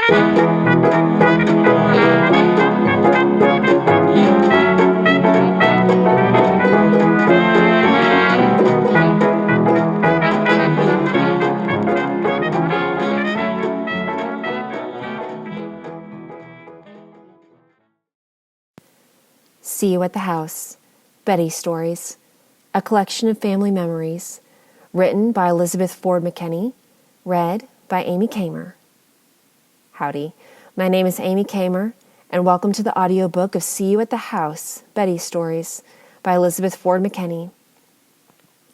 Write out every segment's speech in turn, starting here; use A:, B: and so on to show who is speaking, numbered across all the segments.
A: See You at the House, Betty Stories, a collection of family memories, written by Elizabeth Ford McKenney, read by Amy Kamer. Howdy, my name is Amy Kamer, and welcome to the audiobook of See You at the House, Betty Stories by Elizabeth Ford McKenney.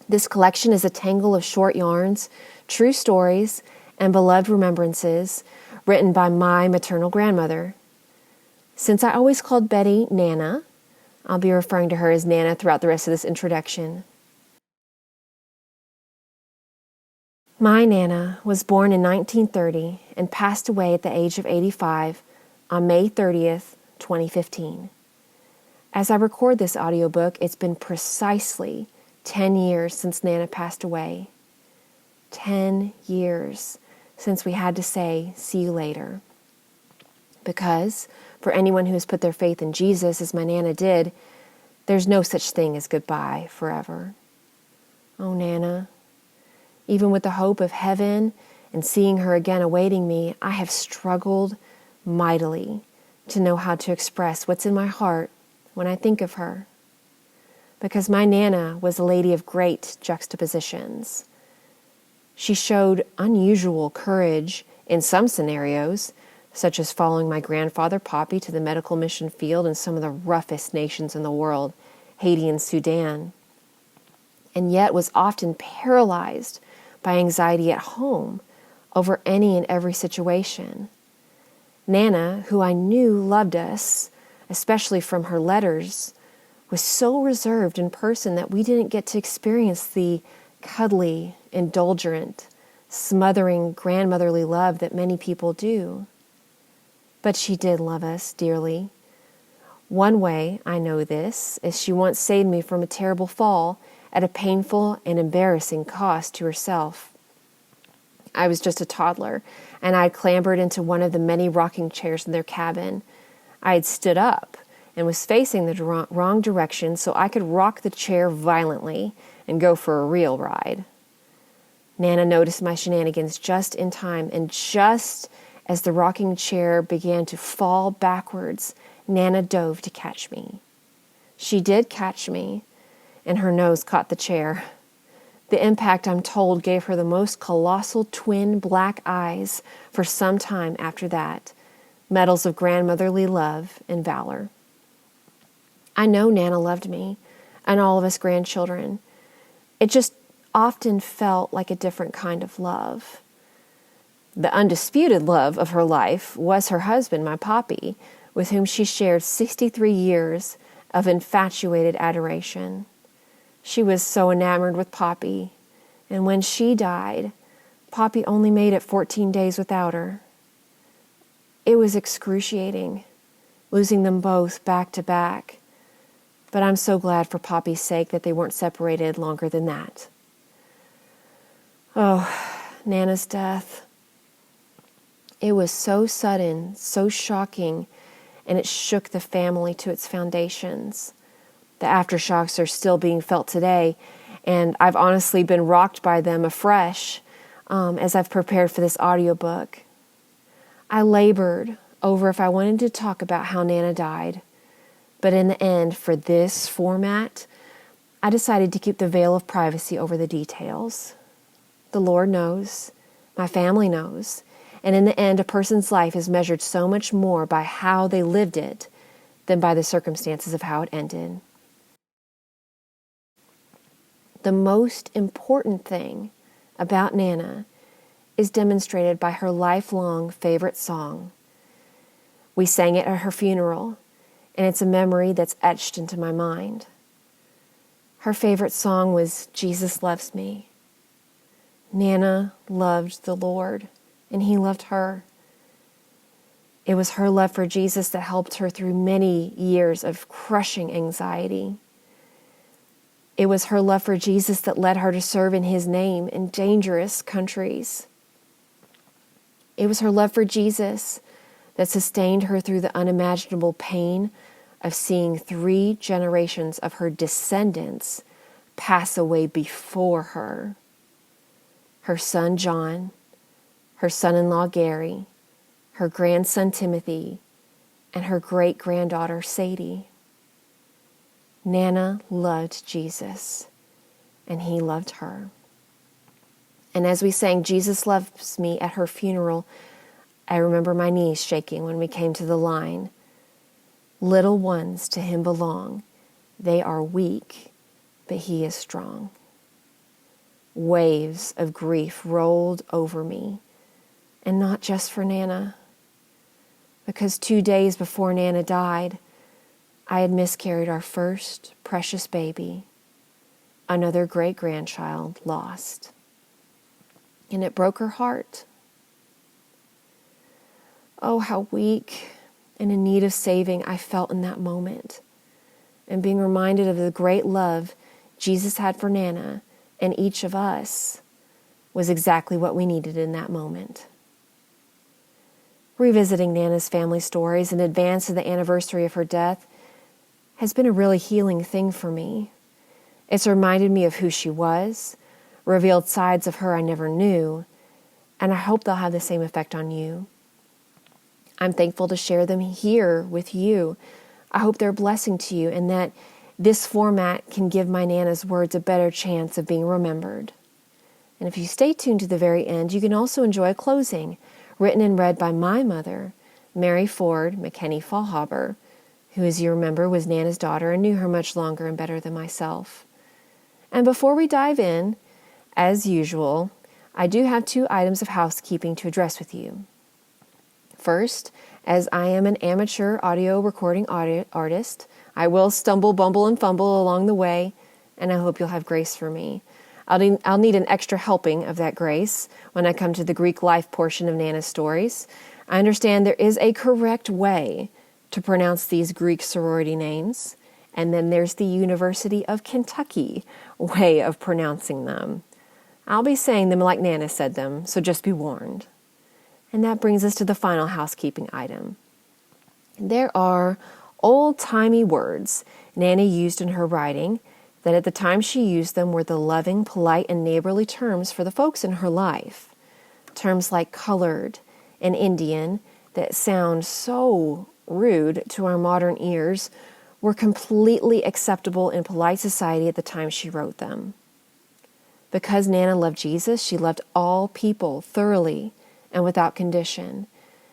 A: This collection is a tangle of short yarns, true stories, and beloved remembrances written by my maternal grandmother. Since I always called Betty Nana, I'll be referring to her as Nana throughout the rest of this introduction. My Nana was born in 1930 and passed away at the age of 85 on May 30th, 2015. As I record this audiobook, it's been precisely 10 years since Nana passed away. 10 years since we had to say, see you later. Because, for anyone who has put their faith in Jesus, as my Nana did, there's no such thing as goodbye forever. Oh, Nana, even with the hope of heaven and seeing her again awaiting me, I have struggled mightily to know how to express what's in my heart when I think of her. Because my Nana was a lady of great juxtapositions. She showed unusual courage in some scenarios, such as following my grandfather Poppy to the medical mission field in some of the roughest nations in the world, Haiti and Sudan, and yet was often paralyzed by anxiety at home over any and every situation. Nana, who I knew loved us, especially from her letters, was so reserved in person that we didn't get to experience the cuddly, indulgent, smothering grandmotherly love that many people do. But she did love us dearly. One way I know this is she once saved me from a terrible fall at a painful and embarrassing cost to herself. I was just a toddler, and I had clambered into one of the many rocking chairs in their cabin. I had stood up and was facing the wrong direction so I could rock the chair violently and go for a real ride. Nana noticed my shenanigans just in time, and just as the rocking chair began to fall backwards, Nana dove to catch me. She did catch me, and her nose caught the chair. The impact, I'm told, gave her the most colossal twin black eyes for some time after that, medals of grandmotherly love and valor. I know Nana loved me, and all of us grandchildren. It just often felt like a different kind of love. The undisputed love of her life was her husband, my Poppy, with whom she shared 63 years of infatuated adoration. She was so enamored with Poppy, and when she died, Poppy only made it 14 days without her. It was excruciating, losing them both back to back, but I'm so glad for Poppy's sake that they weren't separated longer than that. Oh, Nana's death. It was so sudden, so shocking, and it shook the family to its foundations. The aftershocks are still being felt today, and I've honestly been rocked by them afresh as I've prepared for this audiobook. I labored over if I wanted to talk about how Nana died, but in the end, for this format, I decided to keep the veil of privacy over the details. The Lord knows, my family knows, and in the end, a person's life is measured so much more by how they lived it than by the circumstances of how it ended. The most important thing about Nana is demonstrated by her lifelong favorite song. We sang it at her funeral, and it's a memory that's etched into my mind. Her favorite song was Jesus Loves Me. Nana loved the Lord, and He loved her. It was her love for Jesus that helped her through many years of crushing anxiety. It was her love for Jesus that led her to serve in His name in dangerous countries. It was her love for Jesus that sustained her through the unimaginable pain of seeing 3 generations of her descendants pass away before her. Her son John, her son-in-law Gary, her grandson Timothy, and her great-granddaughter Sadie. Nana loved Jesus, and he loved her. And as we sang "Jesus Loves Me" at her funeral, I remember my knees shaking when we came to the line, "Little ones to him belong. They are weak, but he is strong." Waves of grief rolled over me, and not just for Nana, because 2 days before Nana died, I had miscarried our first precious baby, another great-grandchild lost. And it broke her heart. Oh, how weak and in need of saving I felt in that moment. And being reminded of the great love Jesus had for Nana and each of us was exactly what we needed in that moment. Revisiting Nana's family stories in advance of the anniversary of her death has been a really healing thing for me. It's reminded me of who she was, revealed sides of her I never knew, and I hope they'll have the same effect on you. I'm thankful to share them here with you. I hope they're a blessing to you and that this format can give my Nana's words a better chance of being remembered. And if you stay tuned to the very end, you can also enjoy a closing written and read by my mother, Mary Ford McKenney Fallhaber, who, as you remember, was Nana's daughter and knew her much longer and better than myself. And before we dive in, as usual, I do have 2 items of housekeeping to address with you. First, as I am an amateur audio recording artist, I will stumble, bumble, and fumble along the way, and I hope you'll have grace for me. I'll need an extra helping of that grace when I come to the Greek life portion of Nana's stories. I understand there is a correct way to pronounce these Greek sorority names, and then there's the University of Kentucky way of pronouncing them. I'll be saying them like Nana said them, so just be warned. And that brings us to the final housekeeping item. There are old-timey words Nana used in her writing that at the time she used them were the loving, polite, and neighborly terms for the folks in her life. Terms like colored and Indian that sound so rude to our modern ears were completely acceptable in polite society at the time she wrote them. Because Nana loved Jesus, she loved all people thoroughly and without condition.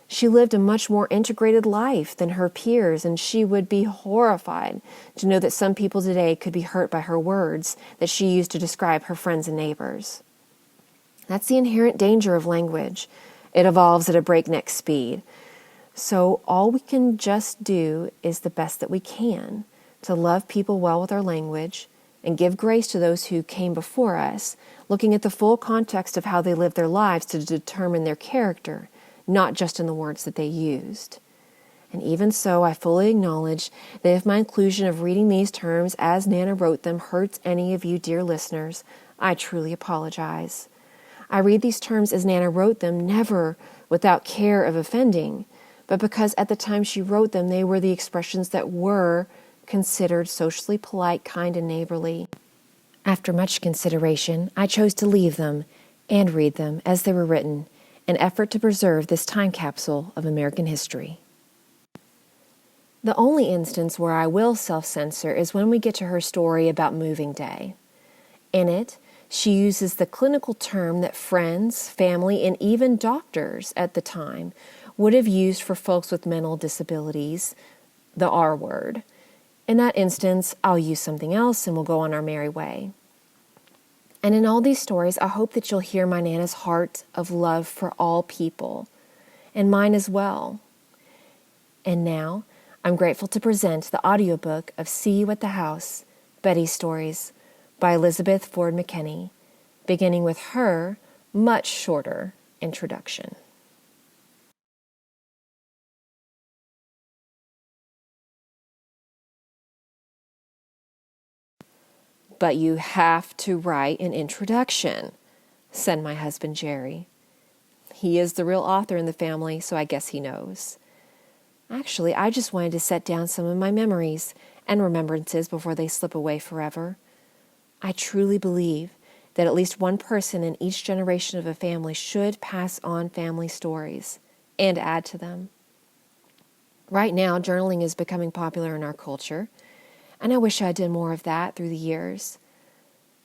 A: She lived a much more integrated life than her peers, and she would be horrified to know that some people today could be hurt by her words that she used to describe her friends and neighbors. That's the inherent danger of language. It evolves at a breakneck speed. So all we can just do is the best that we can to love people well with our language and give grace to those who came before us, looking at the full context of how they lived their lives to determine their character, not just in the words that they used. And even so, I fully acknowledge that if my inclusion of reading these terms as Nana wrote them hurts any of you dear listeners, I truly apologize. I read these terms as Nana wrote them, never without care of offending, but because at the time she wrote them, they were the expressions that were considered socially polite, kind, and neighborly. After much consideration, I chose to leave them and read them as they were written, an effort to preserve this time capsule of American history. The only instance where I will self-censor is when we get to her story about moving day. In it, she uses the clinical term that friends, family, and even doctors at the time would have used for folks with mental disabilities, the R word. In that instance, I'll use something else and we'll go on our merry way. And in all these stories, I hope that you'll hear my Nana's heart of love for all people, and mine as well. And now, I'm grateful to present the audiobook of See You at the House, Betty's Stories, by Elizabeth Ford McKenney, beginning with her much shorter introduction. "But you have to write an introduction," said my husband Jerry. He is the real author in the family, so I guess he knows. Actually, I just wanted to set down some of my memories and remembrances before they slip away forever. I truly believe that at least one person in each generation of a family should pass on family stories and add to them. Right now, journaling is becoming popular in our culture, and I wish I did more of that through the years.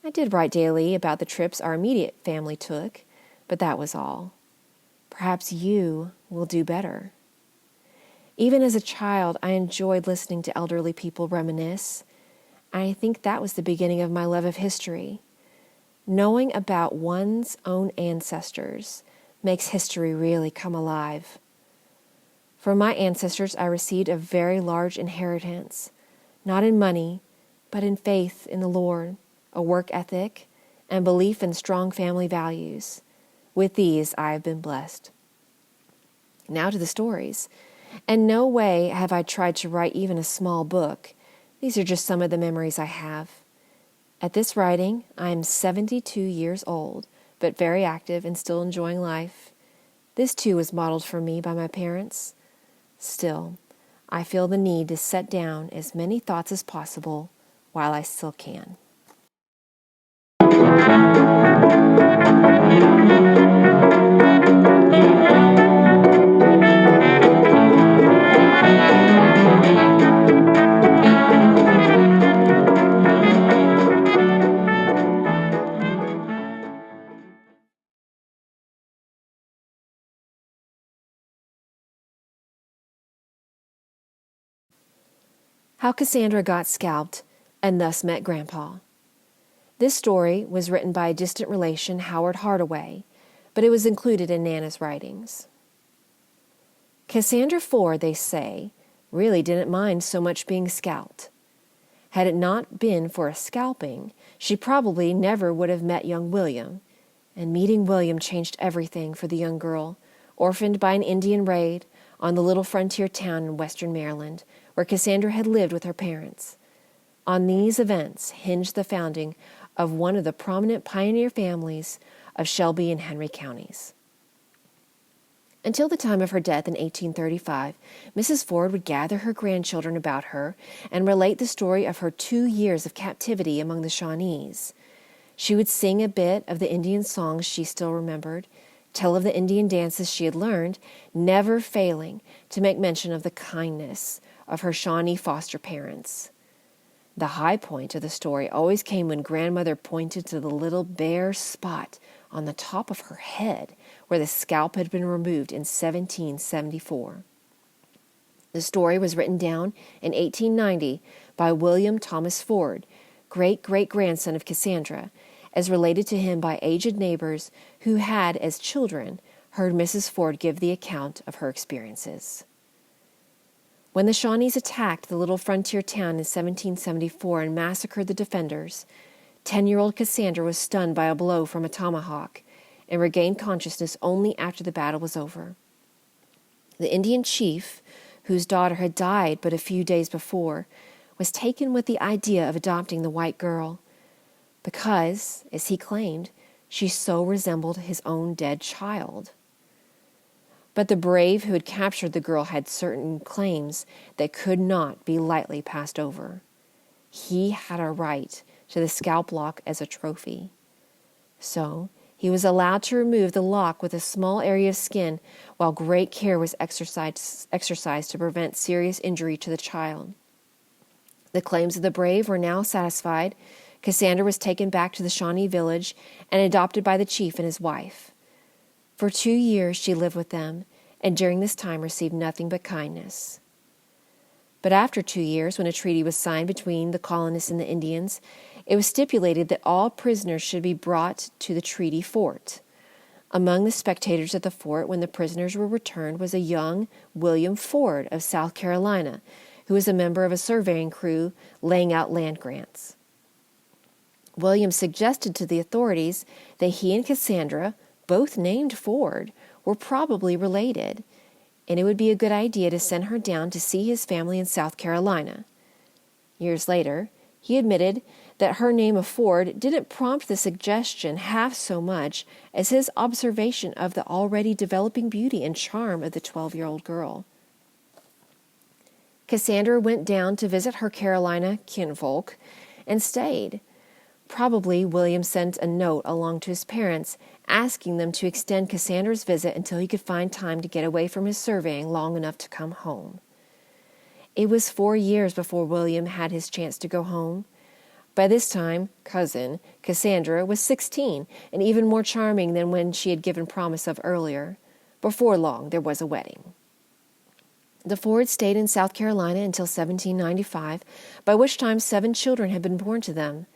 A: I did write daily about the trips our immediate family took, but that was all. Perhaps you will do better. Even as a child, I enjoyed listening to elderly people reminisce. I think that was the beginning of my love of history. Knowing about one's own ancestors makes history really come alive. From my ancestors, I received a very large inheritance, not in money, but in faith in the Lord, a work ethic, and belief in strong family values. With these, I have been blessed. Now to the stories. In no way have I tried to write even a small book. These are just some of the memories I have. At this writing, I am 72 years old, but very active and still enjoying life. This too was modeled for me by my parents. Still, I feel the need to set down as many thoughts as possible while I still can. How Cassandra Got Scalped and Thus Met Grandpa. This story was written by a distant relation, Howard Hardaway, but it was included in Nana's writings. Cassandra Ford, they say, really didn't mind so much being scalped. Had it not been for a scalping, she probably never would have met young William, and meeting William changed everything for the young girl, orphaned by an Indian raid on the little frontier town in western Maryland, where Cassandra had lived with her parents. On these events hinged the founding of one of the prominent pioneer families of Shelby and Henry counties. Until the time of her death in 1835, Mrs. Ford would gather her grandchildren about her and relate the story of her 2 years of captivity among the Shawnees. She would sing a bit of the Indian songs she still remembered, tell of the Indian dances she had learned, never failing to make mention of the kindness of her Shawnee foster parents. The high point of the story always came when grandmother pointed to the little bare spot on the top of her head where the scalp had been removed in 1774. The story was written down in 1890 by William Thomas Ford, great-great-grandson of Cassandra, as related to him by aged neighbors who had, as children, heard Mrs. Ford give the account of her experiences. When the Shawnees attacked the little frontier town in 1774 and massacred the defenders, 10-year-old Cassandra was stunned by a blow from a tomahawk and regained consciousness only after the battle was over. The Indian chief, whose daughter had died but a few days before, was taken with the idea of adopting the white girl because, as he claimed, she so resembled his own dead child. But the brave who had captured the girl had certain claims that could not be lightly passed over. He had a right to the scalp lock as a trophy. So he was allowed to remove the lock with a small area of skin while great care was exercised to prevent serious injury to the child. The claims of the brave were now satisfied. Cassandra was taken back to the Shawnee village and adopted by the chief and his wife. For 2 years she lived with them, and during this time received nothing but kindness. But after 2 years, when a treaty was signed between the colonists and the Indians, it was stipulated that all prisoners should be brought to the treaty fort. Among the spectators at the fort when the prisoners were returned was a young William Ford of South Carolina, who was a member of a surveying crew laying out land grants. William suggested to the authorities that he and Cassandra, both named Ford, were probably related, and it would be a good idea to send her down to see his family in South Carolina. Years later, he admitted that her name of Ford didn't prompt the suggestion half so much as his observation of the already developing beauty and charm of the 12-year-old girl. Cassandra went down to visit her Carolina kinfolk and stayed. Probably William sent a note along to his parents asking them to extend Cassandra's visit until he could find time to get away from his surveying long enough to come home. It was 4 years before William had his chance to go home. By this time, cousin Cassandra was 16 and even more charming than when she had given promise of earlier. Before long, there was a wedding. The Fords stayed in South Carolina until 1795, by which time 7 children had been born to them.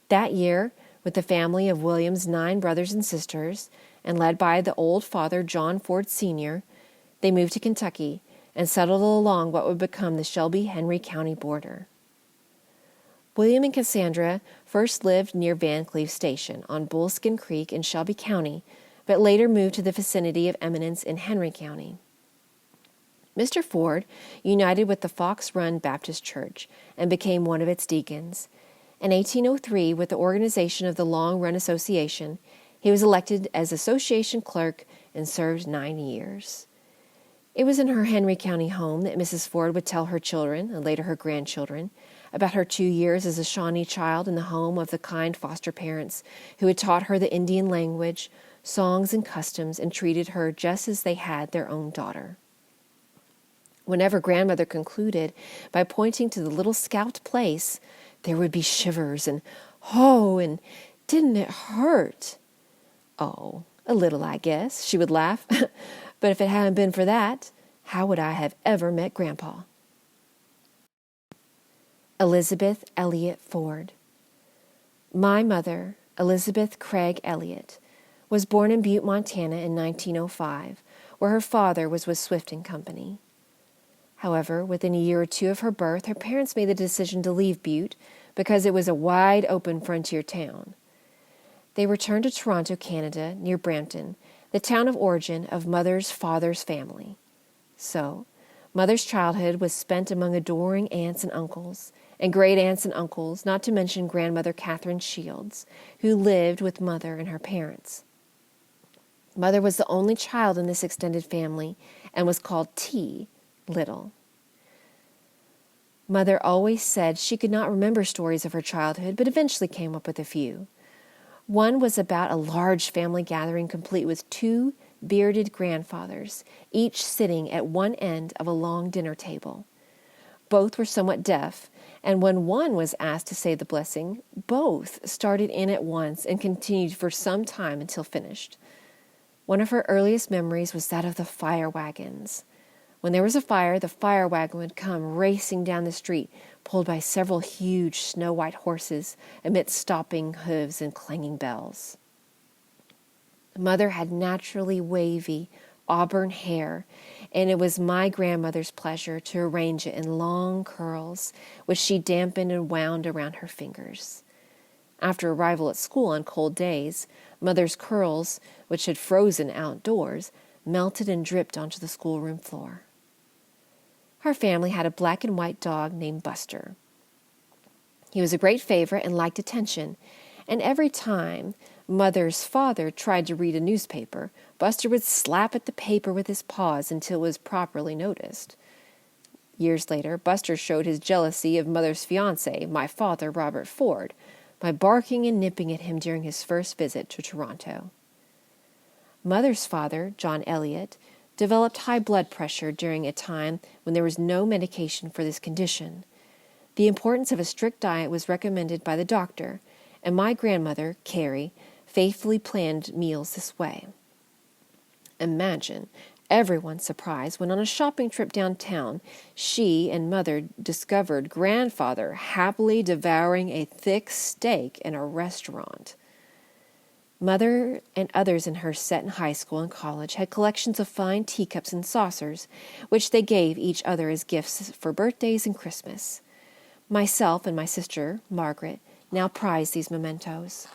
A: That year, with the family of William's 9 brothers and sisters, and led by the old father John Ford Sr., they moved to Kentucky and settled along what would become the Shelby-Henry County border. William and Cassandra first lived near Van Cleve Station on Bullskin Creek in Shelby County, but later moved to the vicinity of Eminence in Henry County. Mr. Ford united with the Fox Run Baptist Church and became one of its deacons. In 1803, with the organization of the Long Run Association, he was elected as association clerk and served 9 years. It was in her Henry County home that Mrs. Ford would tell her children, and later her grandchildren, about her 2 years as a Shawnee child in the home of the kind foster parents who had taught her the Indian language, songs, and customs, and treated her just as they had their own daughter. Whenever grandmother concluded by pointing to the little scalped place, there would be shivers and, "Oh, and didn't it hurt?" "Oh, a little, I guess," she would laugh. "But if it hadn't been for that, how would I have ever met Grandpa?" Elizabeth Elliott Ford. My mother, Elizabeth Craig Elliott, was born in Butte, Montana in 1905, where her father was with Swift & Company. However, within a year or two of her birth, her parents made the decision to leave Butte because it was a wide-open frontier town. They returned to Toronto, Canada, near Brampton, the town of origin of Mother's father's family. So, Mother's childhood was spent among adoring aunts and uncles, and great-aunts and uncles, not to mention grandmother Catherine Shields, who lived with Mother and her parents. Mother was the only child in this extended family and was called T, Little. Mother always said she could not remember stories of her childhood, but eventually came up with a few. One was about a large family gathering complete with 2 bearded grandfathers, each sitting at one end of a long dinner table. Both were somewhat deaf, and when one was asked to say the blessing, both started in at once and continued for some time until finished. One of her earliest memories was that of the fire wagons. When there was a fire, the fire wagon would come racing down the street, pulled by several huge snow-white horses amidst stopping hooves and clanging bells. Mother had naturally wavy auburn hair, and it was my grandmother's pleasure to arrange it in long curls, which she dampened and wound around her fingers. After arrival at school on cold days, Mother's curls, which had frozen outdoors, melted and dripped onto the schoolroom floor. Her family had a black and white dog named Buster. He was a great favorite and liked attention, and every time Mother's father tried to read a newspaper, Buster would slap at the paper with his paws until it was properly noticed. Years later, Buster showed his jealousy of Mother's fiancé, my father, Robert Ford, by barking and nipping at him during his first visit to Toronto. Mother's father, John Elliott, developed high blood pressure during a time when there was no medication for this condition. The importance of a strict diet was recommended by the doctor, and my grandmother, Carrie, faithfully planned meals this way. Imagine everyone's surprise when on a shopping trip downtown, she and Mother discovered Grandfather happily devouring a thick steak in a restaurant. Mother and others in her set in high school and college had collections of fine teacups and saucers, which they gave each other as gifts for birthdays and Christmas. Myself and my sister, Margaret, now prize these mementos.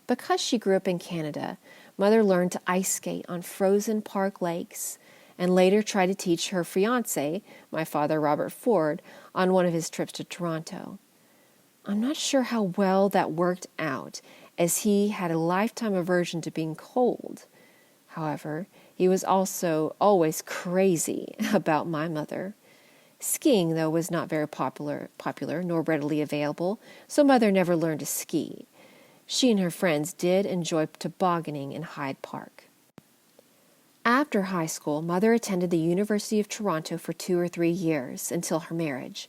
A: Because she grew up in Canada, Mother learned to ice skate on frozen park lakes and later tried to teach her fiancé, my father, Robert Ford, on one of his trips to Toronto. I'm not sure how well that worked out, as he had a lifetime aversion to being cold. However, he was also always crazy about my mother. Skiing, though, was not very popular nor readily available, so Mother never learned to ski. She and her friends did enjoy tobogganing in Hyde Park. After high school, Mother attended the University of Toronto for 2 or 3 years until her marriage.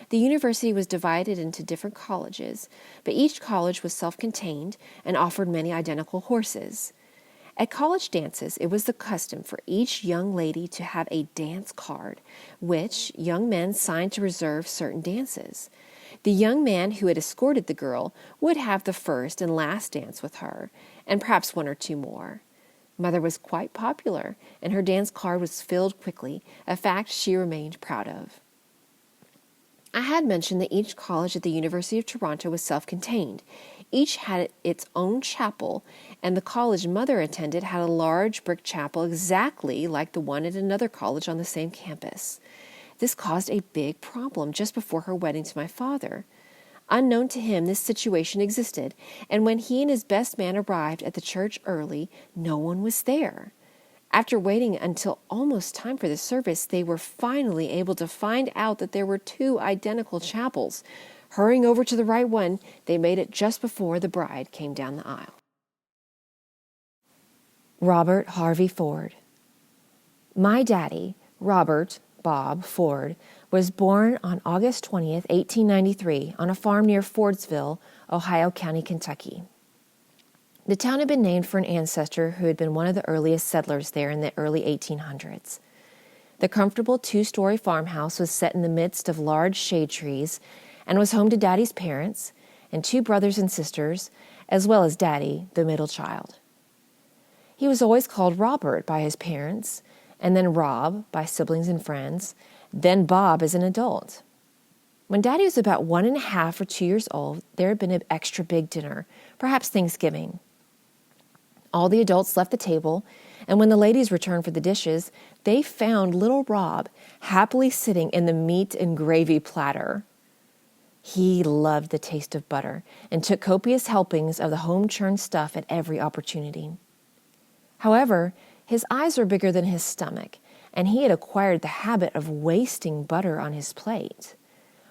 A: The university was divided into different colleges, but each college was self-contained and offered many identical horses. At college dances, it was the custom for each young lady to have a dance card, which young men signed to reserve certain dances. The young man who had escorted the girl would have the first and last dance with her, and perhaps 1 or 2 more. Mother was quite popular, and her dance card was filled quickly, a fact she remained proud of. I had mentioned that each college at the University of Toronto was self-contained. Each had its own chapel, and the college Mother attended had a large brick chapel exactly like the one at another college on the same campus. This caused a big problem just before her wedding to my father. Unknown to him, this situation existed, and when he and his best man arrived at the church early, no one was there. After waiting until almost time for the service, they were finally able to find out that there were 2 identical chapels. Hurrying over to the right one, they made it just before the bride came down the aisle. Robert Harvey Ford. My daddy, Robert Bob Ford, was born on August 20th, 1893, on a farm near Fordsville, Ohio County, Kentucky. The town had been named for an ancestor who had been one of the earliest settlers there in the early 1800s. The comfortable 2-story farmhouse was set in the midst of large shade trees and was home to Daddy's parents and 2 brothers and sisters, as well as Daddy, the middle child. He was always called Robert by his parents, and then Rob by siblings and friends, then Bob as an adult. When Daddy was about 1.5 or 2 years old, there had been an extra big dinner, perhaps Thanksgiving. All the adults left the table, and when the ladies returned for the dishes, they found little Rob happily sitting in the meat and gravy platter. He loved the taste of butter and took copious helpings of the home-churned stuff at every opportunity. However, his eyes were bigger than his stomach, and he had acquired the habit of wasting butter on his plate.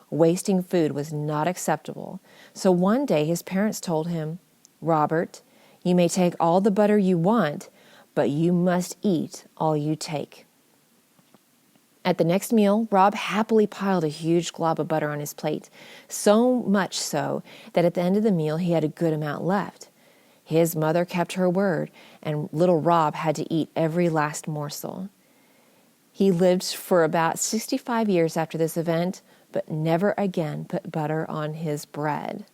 A: Wasting food was not acceptable, so one day his parents told him, "Robert, you may take all the butter you want, but you must eat all you take." At the next meal, Rob happily piled a huge glob of butter on his plate, so much so that at the end of the meal he had a good amount left. His mother kept her word, and little Rob had to eat every last morsel. He lived for about 65 years after this event, but never again put butter on his bread.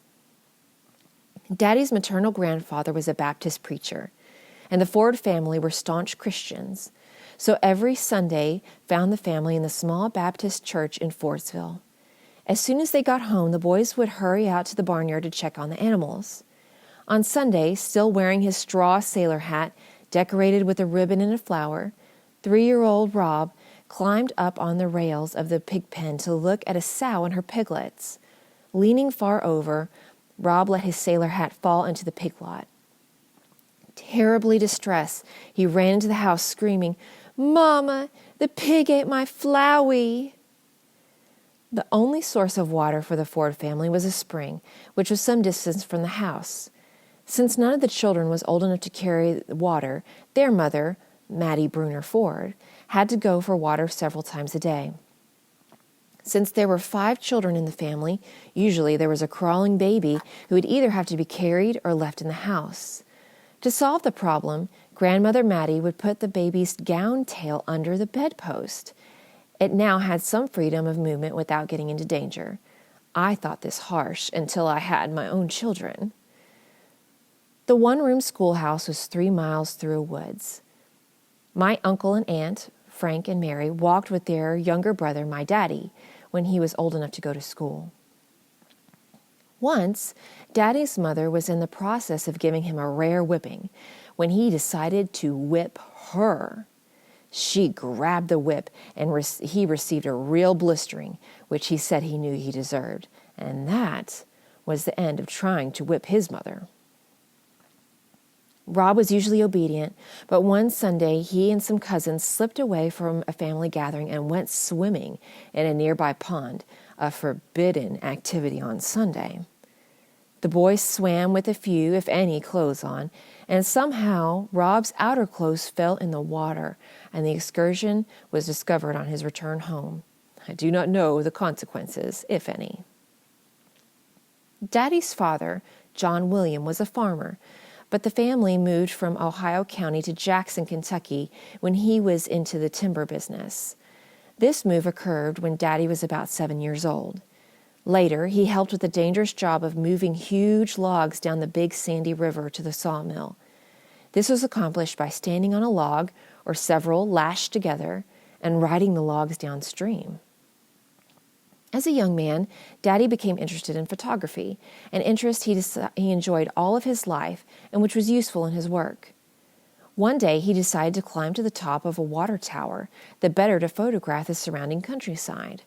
A: Daddy's maternal grandfather was a Baptist preacher, and the Ford family were staunch Christians, so every Sunday found the family in the small Baptist church in Fordsville. As soon as they got home, the boys would hurry out to the barnyard to check on the animals. On Sunday, still wearing his straw sailor hat, decorated with a ribbon and a flower, 3-year-old Rob climbed up on the rails of the pig pen to look at a sow and her piglets. Leaning far over, Rob let his sailor hat fall into the pig lot. Terribly distressed, he ran into the house screaming, "Mama, the pig ate my flowey!" The only source of water for the Ford family was a spring, which was some distance from the house. Since none of the children was old enough to carry water, their mother, Mattie Bruner Ford, had to go for water several times a day. Since there were 5 children in the family, usually there was a crawling baby who would either have to be carried or left in the house. To solve the problem, Grandmother Mattie would put the baby's gown tail under the bedpost. It now had some freedom of movement without getting into danger. I thought this harsh until I had my own children. The one-room schoolhouse was 3 miles through woods. My uncle and aunt, Frank and Mary, walked with their younger brother, my daddy, when he was old enough to go to school. Once, Daddy's mother was in the process of giving him a rare whipping when he decided to whip her. She grabbed the whip, and he received a real blistering, which he said he knew he deserved. And that was the end of trying to whip his mother. Rob was usually obedient, but one Sunday he and some cousins slipped away from a family gathering and went swimming in a nearby pond, a forbidden activity on Sunday. The boys swam with a few, if any, clothes on, and somehow Rob's outer clothes fell in the water, and the excursion was discovered on his return home. I do not know the consequences, if any. Daddy's father, John William, was a farmer, but the family moved from Ohio County to Jackson, Kentucky, when he was into the timber business. This move occurred when Daddy was about 7 years old. Later, he helped with the dangerous job of moving huge logs down the Big Sandy River to the sawmill. This was accomplished by standing on a log or several lashed together and riding the logs downstream. As a young man, Daddy became interested in photography, an interest he enjoyed all of his life and which was useful in his work. One day, he decided to climb to the top of a water tower, the better to photograph the surrounding countryside.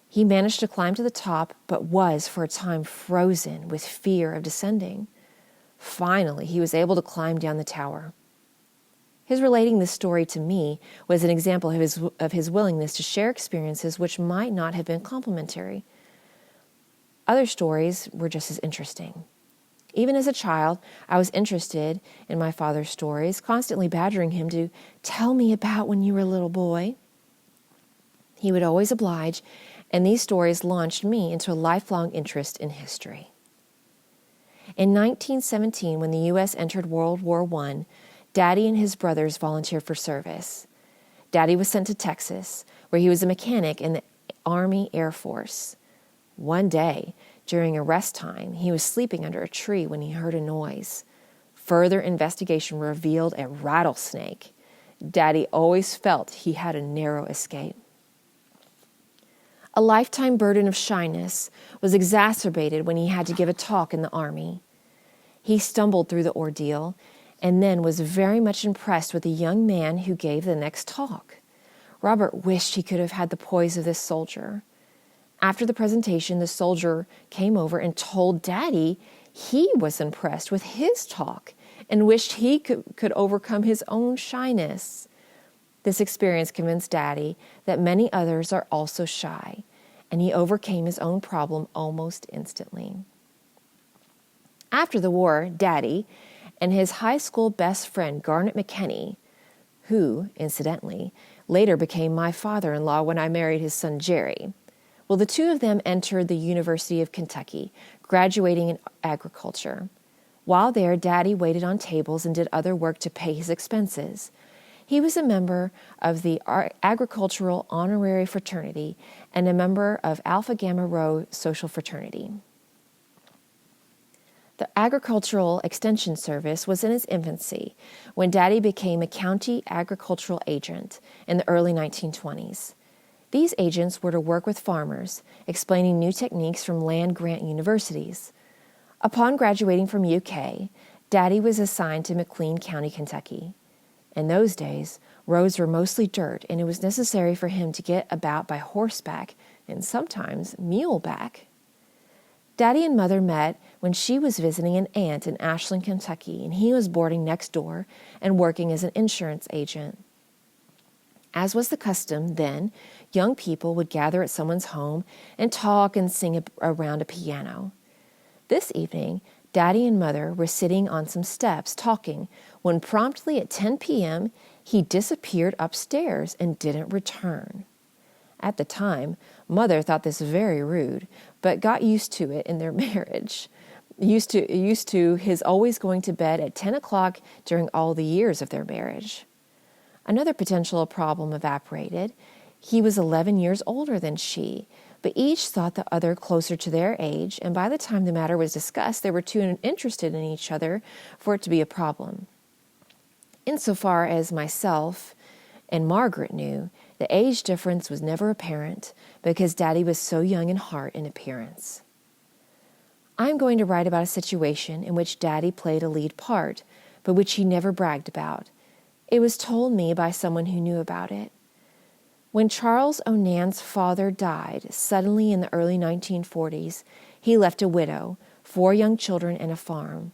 A: He managed to climb to the top, but was, for a time, frozen with fear of descending. Finally, he was able to climb down the tower. His relating this story to me was an example of his willingness to share experiences which might not have been complimentary. Other stories were just as interesting. Even as a child, I was interested in my father's stories, constantly badgering him to tell me about when you were a little boy. He would always oblige, and these stories launched me into a lifelong interest in history. In 1917, when the U.S. entered World War I, Daddy and his brothers volunteered for service. Daddy was sent to Texas, where he was a mechanic in the Army Air Force. One day, during a rest time, he was sleeping under a tree when he heard a noise. Further investigation revealed a rattlesnake. Daddy always felt he had a narrow escape. A lifetime burden of shyness was exacerbated when he had to give a talk in the Army. He stumbled through the ordeal and then was very much impressed with the young man who gave the next talk. Robert wished he could have had the poise of this soldier. After the presentation, the soldier came over and told Daddy he was impressed with his talk and wished he could overcome his own shyness. This experience convinced Daddy that many others are also shy, and he overcame his own problem almost instantly. After the war, Daddy and his high school best friend, Garnet McKenney, who, incidentally, later became my father-in-law when I married his son Jerry. Well, the two of them entered the University of Kentucky, graduating in agriculture. While there, Daddy waited on tables and did other work to pay his expenses. He was a member of the Agricultural Honorary Fraternity and a member of Alpha Gamma Rho Social Fraternity. The Agricultural Extension Service was in its infancy when Daddy became a county agricultural agent in the early 1920s. These agents were to work with farmers, explaining new techniques from land-grant universities. Upon graduating from UK, Daddy was assigned to McLean County, Kentucky. In those days, roads were mostly dirt, and it was necessary for him to get about by horseback and sometimes muleback. Daddy and Mother met when she was visiting an aunt in Ashland, Kentucky, and he was boarding next door and working as an insurance agent. As was the custom then, young people would gather at someone's home and talk and sing around a piano. This evening, Daddy and Mother were sitting on some steps talking when promptly at 10 p.m., he disappeared upstairs and didn't return. At the time, Mother thought this very rude, but got used to it in their marriage. Used to his always going to bed at 10 o'clock during all the years of their marriage. Another potential problem evaporated. He was 11 years older than she, but each thought the other closer to their age, and by the time the matter was discussed, they were too interested in each other for it to be a problem. Insofar as myself and Margaret knew, the age difference was never apparent because Daddy was so young in heart and appearance. I'm going to write about a situation in which Daddy played a lead part, but which he never bragged about. It was told me by someone who knew about it. When Charles Onan's father died suddenly in the early 1940s, he left a widow, 4 young children, and a farm.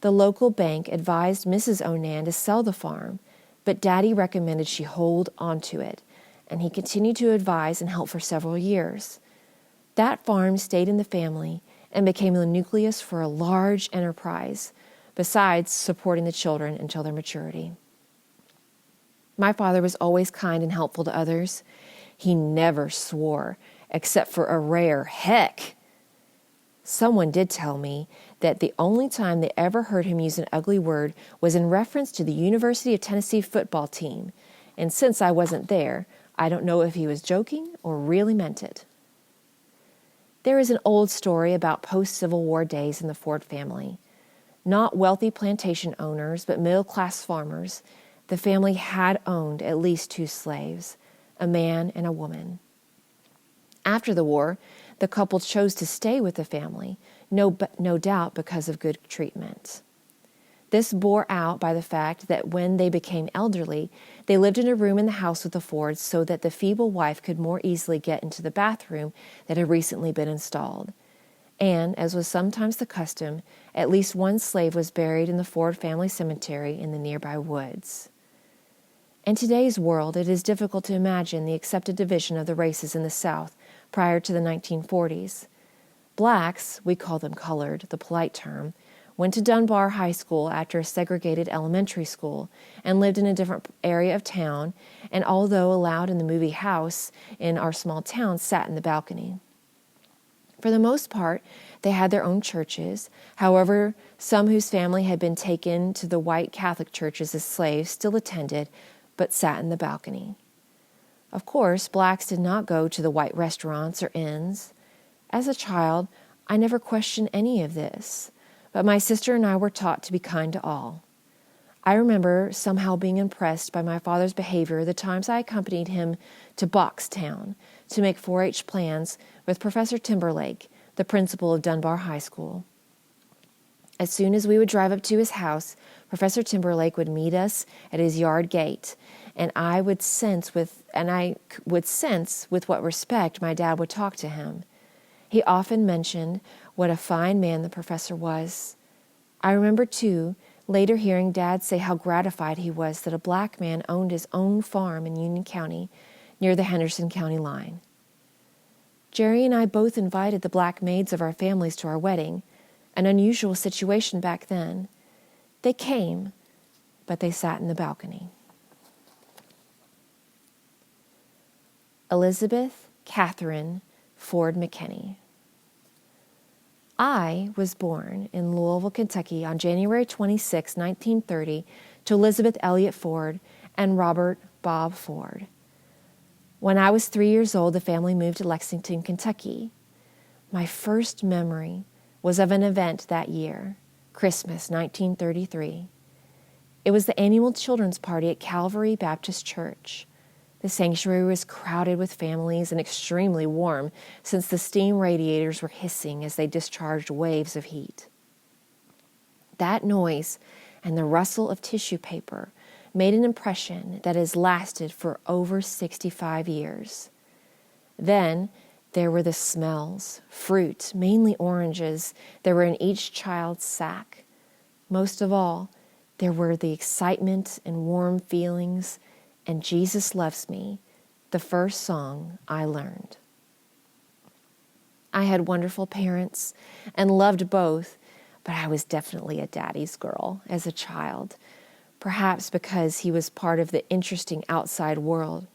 A: The local bank advised Mrs. Onan to sell the farm, but Daddy recommended she hold on to it, and he continued to advise and help for several years. That farm stayed in the family and became the nucleus for a large enterprise, besides supporting the children until their maturity. My father was always kind and helpful to others. He never swore, except for a rare heck. Someone did tell me that the only time they ever heard him use an ugly word was in reference to the University of Tennessee football team, and since I wasn't there, I don't know if he was joking or really meant it. There is an old story about post-Civil War days in the Ford family. Not wealthy plantation owners, but middle-class farmers, the family had owned at least 2 slaves, a man and a woman. After the war, the couple chose to stay with the family, no doubt because of good treatment. This bore out by the fact that when they became elderly, they lived in a room in the house with the Fords so that the feeble wife could more easily get into the bathroom that had recently been installed. And, as was sometimes the custom, at least one slave was buried in the Ford family cemetery in the nearby woods. In today's world, it is difficult to imagine the accepted division of the races in the South prior to the 1940s. Blacks, we call them colored, the polite term, went to Dunbar High School after a segregated elementary school and lived in a different area of town, and although allowed in the movie house in our small town, sat in the balcony. For the most part, they had their own churches. However, some whose family had been taken to the white Catholic churches as slaves still attended, but sat in the balcony. Of course, blacks did not go to the white restaurants or inns. As a child, I never questioned any of this, but my sister and I were taught to be kind to all. I remember somehow being impressed by my father's behavior the times I accompanied him to Boxtown to make 4-H plans with Professor Timberlake, the principal of Dunbar High School. As soon as we would drive up to his house, Professor Timberlake would meet us at his yard gate, and I would sense with what respect my dad would talk to him. He often mentioned what a fine man the professor was. I remember, too, later hearing Dad say how gratified he was that a black man owned his own farm in Union County, near the Henderson County line. Jerry and I both invited the black maids of our families to our wedding, an unusual situation back then. They came, but they sat in the balcony. Elizabeth Catherine Ford McKenney. I was born in Louisville, Kentucky on January 26, 1930, to Elizabeth Elliott Ford and Robert Bob Ford. When I was 3 years old, the family moved to Lexington, Kentucky. My first memory was of an event that year, Christmas 1933. It was the annual children's party at Calvary Baptist Church. The sanctuary was crowded with families and extremely warm since the steam radiators were hissing as they discharged waves of heat. That noise and the rustle of tissue paper made an impression that has lasted for over 65 years. Then there were the smells, fruit, mainly oranges, that were in each child's sack. Most of all, there were the excitement and warm feelings, and Jesus Loves Me, the first song I learned. I had wonderful parents and loved both, but I was definitely a daddy's girl as a child, perhaps because he was part of the interesting outside world.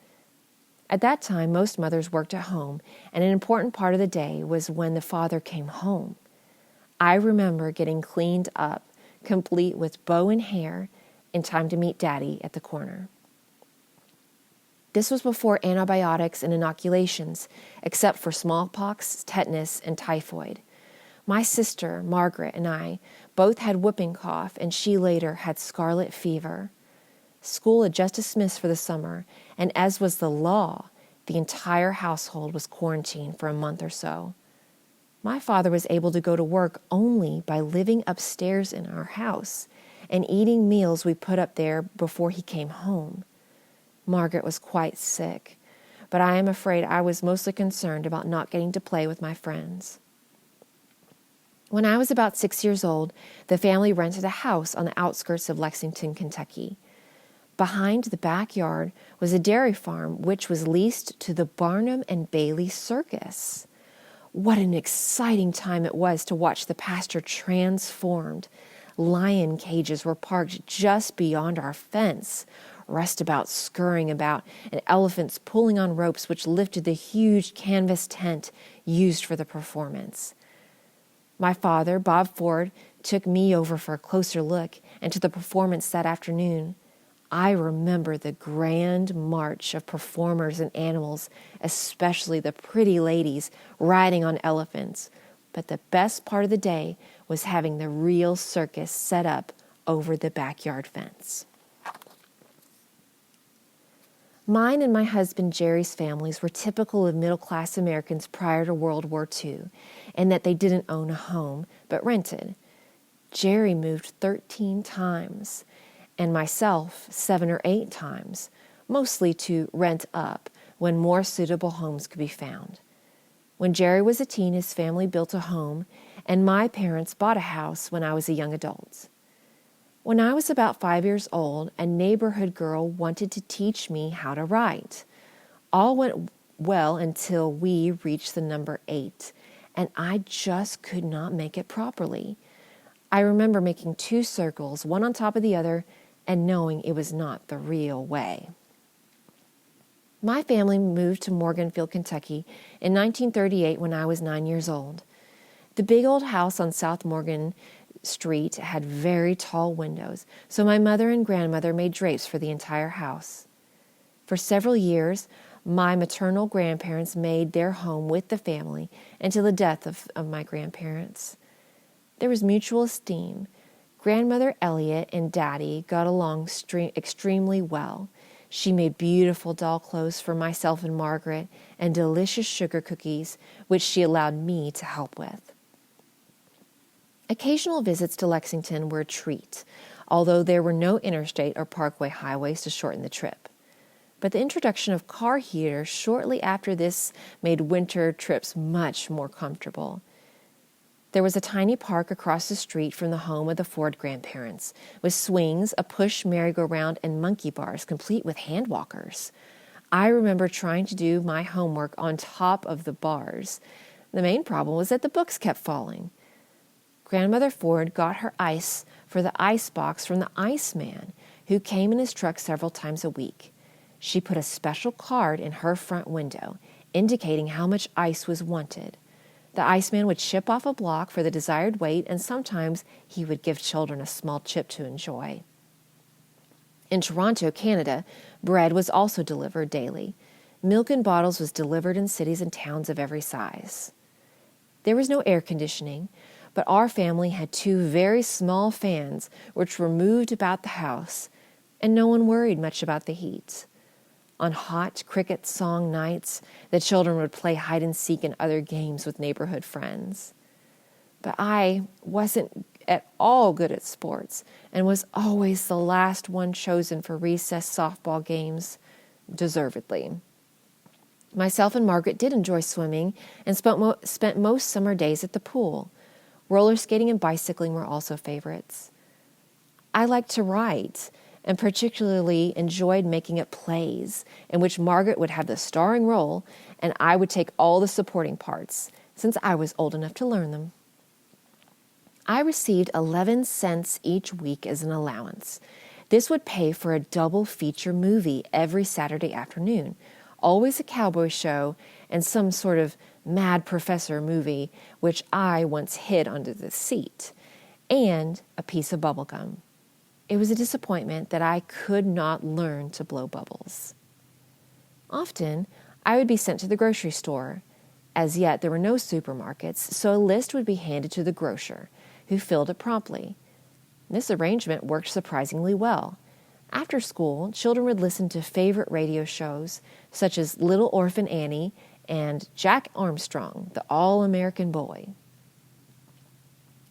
A: At that time, most mothers worked at home, and an important part of the day was when the father came home. I remember getting cleaned up, complete with bow and hair, in time to meet Daddy at the corner. This was before antibiotics and inoculations, except for smallpox, tetanus, and typhoid. My sister, Margaret, and I both had whooping cough, and she later had scarlet fever. School had just dismissed for the summer, and as was the law, the entire household was quarantined for a month or so. My father was able to go to work only by living upstairs in our house and eating meals we put up there before he came home. Margaret was quite sick. but I am afraid I was mostly concerned about not getting to play with my friends. When I was about 6 years old, the family rented a house on the outskirts of Lexington, Kentucky. Behind the backyard was a dairy farm which was leased to the Barnum and Bailey Circus. What an exciting time it was to watch the pasture transformed. Lion cages were parked just beyond our fence, roustabout scurrying about, and elephants pulling on ropes which lifted the huge canvas tent used for the performance. My father, Bob Ford, took me over for a closer look into the performance that afternoon. I remember the grand march of performers and animals, especially the pretty ladies riding on elephants. But the best part of the day was having the real circus set up over the backyard fence. Mine and my husband Jerry's families were typical of middle-class Americans prior to World War II, in that they didn't own a home, but rented. Jerry moved 13 times, and myself 7 or 8 times, mostly to rent up when more suitable homes could be found. When Jerry was a teen, his family built a home, and my parents bought a house when I was a young adult. When I was about 5 years old, a neighborhood girl wanted to teach me how to write. All went well until we reached the number 8, and I just could not make it properly. I remember making 2 circles, one on top of the other, and knowing it was not the real way. My family moved to Morganfield, Kentucky in 1938 when I was 9 years old. The big old house on South Morgan Street had very tall windows, so my mother and grandmother made drapes for the entire house. For several years, my maternal grandparents made their home with the family until the death of my grandparents. There was mutual esteem. Grandmother Elliott and Daddy got along extremely well. She made beautiful doll clothes for myself and Margaret and delicious sugar cookies, which she allowed me to help with. Occasional visits to Lexington were a treat, although there were no interstate or parkway highways to shorten the trip. But the introduction of car heaters shortly after this made winter trips much more comfortable. There was a tiny park across the street from the home of the Ford grandparents, with swings, a push merry-go-round, and monkey bars, complete with hand walkers. I remember trying to do my homework on top of the bars. The main problem was that the books kept falling. Grandmother Ford got her ice for the ice box from the Iceman, who came in his truck several times a week. She put a special card in her front window, indicating how much ice was wanted. The Iceman would ship off a block for the desired weight, and sometimes he would give children a small chip to enjoy. In Toronto, Canada, bread was also delivered daily. Milk in bottles was delivered in cities and towns of every size. There was no air conditioning, but our family had 2 very small fans which were moved about the house, and no one worried much about the heat. On hot cricket song nights, the children would play hide-and-seek and other games with neighborhood friends. But I wasn't at all good at sports and was always the last one chosen for recess softball games, deservedly. Myself and Margaret did enjoy swimming and spent most summer days at the pool. Roller skating and bicycling were also favorites. I liked to write, and particularly enjoyed making up plays in which Margaret would have the starring role and I would take all the supporting parts, since I was old enough to learn them. I received 11 cents each week as an allowance. This would pay for a double feature movie every Saturday afternoon, always a cowboy show and some sort of mad professor movie, which I once hid under the seat, and a piece of bubble gum. It was a disappointment that I could not learn to blow bubbles. Often, I would be sent to the grocery store. As yet, there were no supermarkets, so a list would be handed to the grocer, who filled it promptly. This arrangement worked surprisingly well. After school, children would listen to favorite radio shows, such as Little Orphan Annie and Jack Armstrong, the All-American Boy.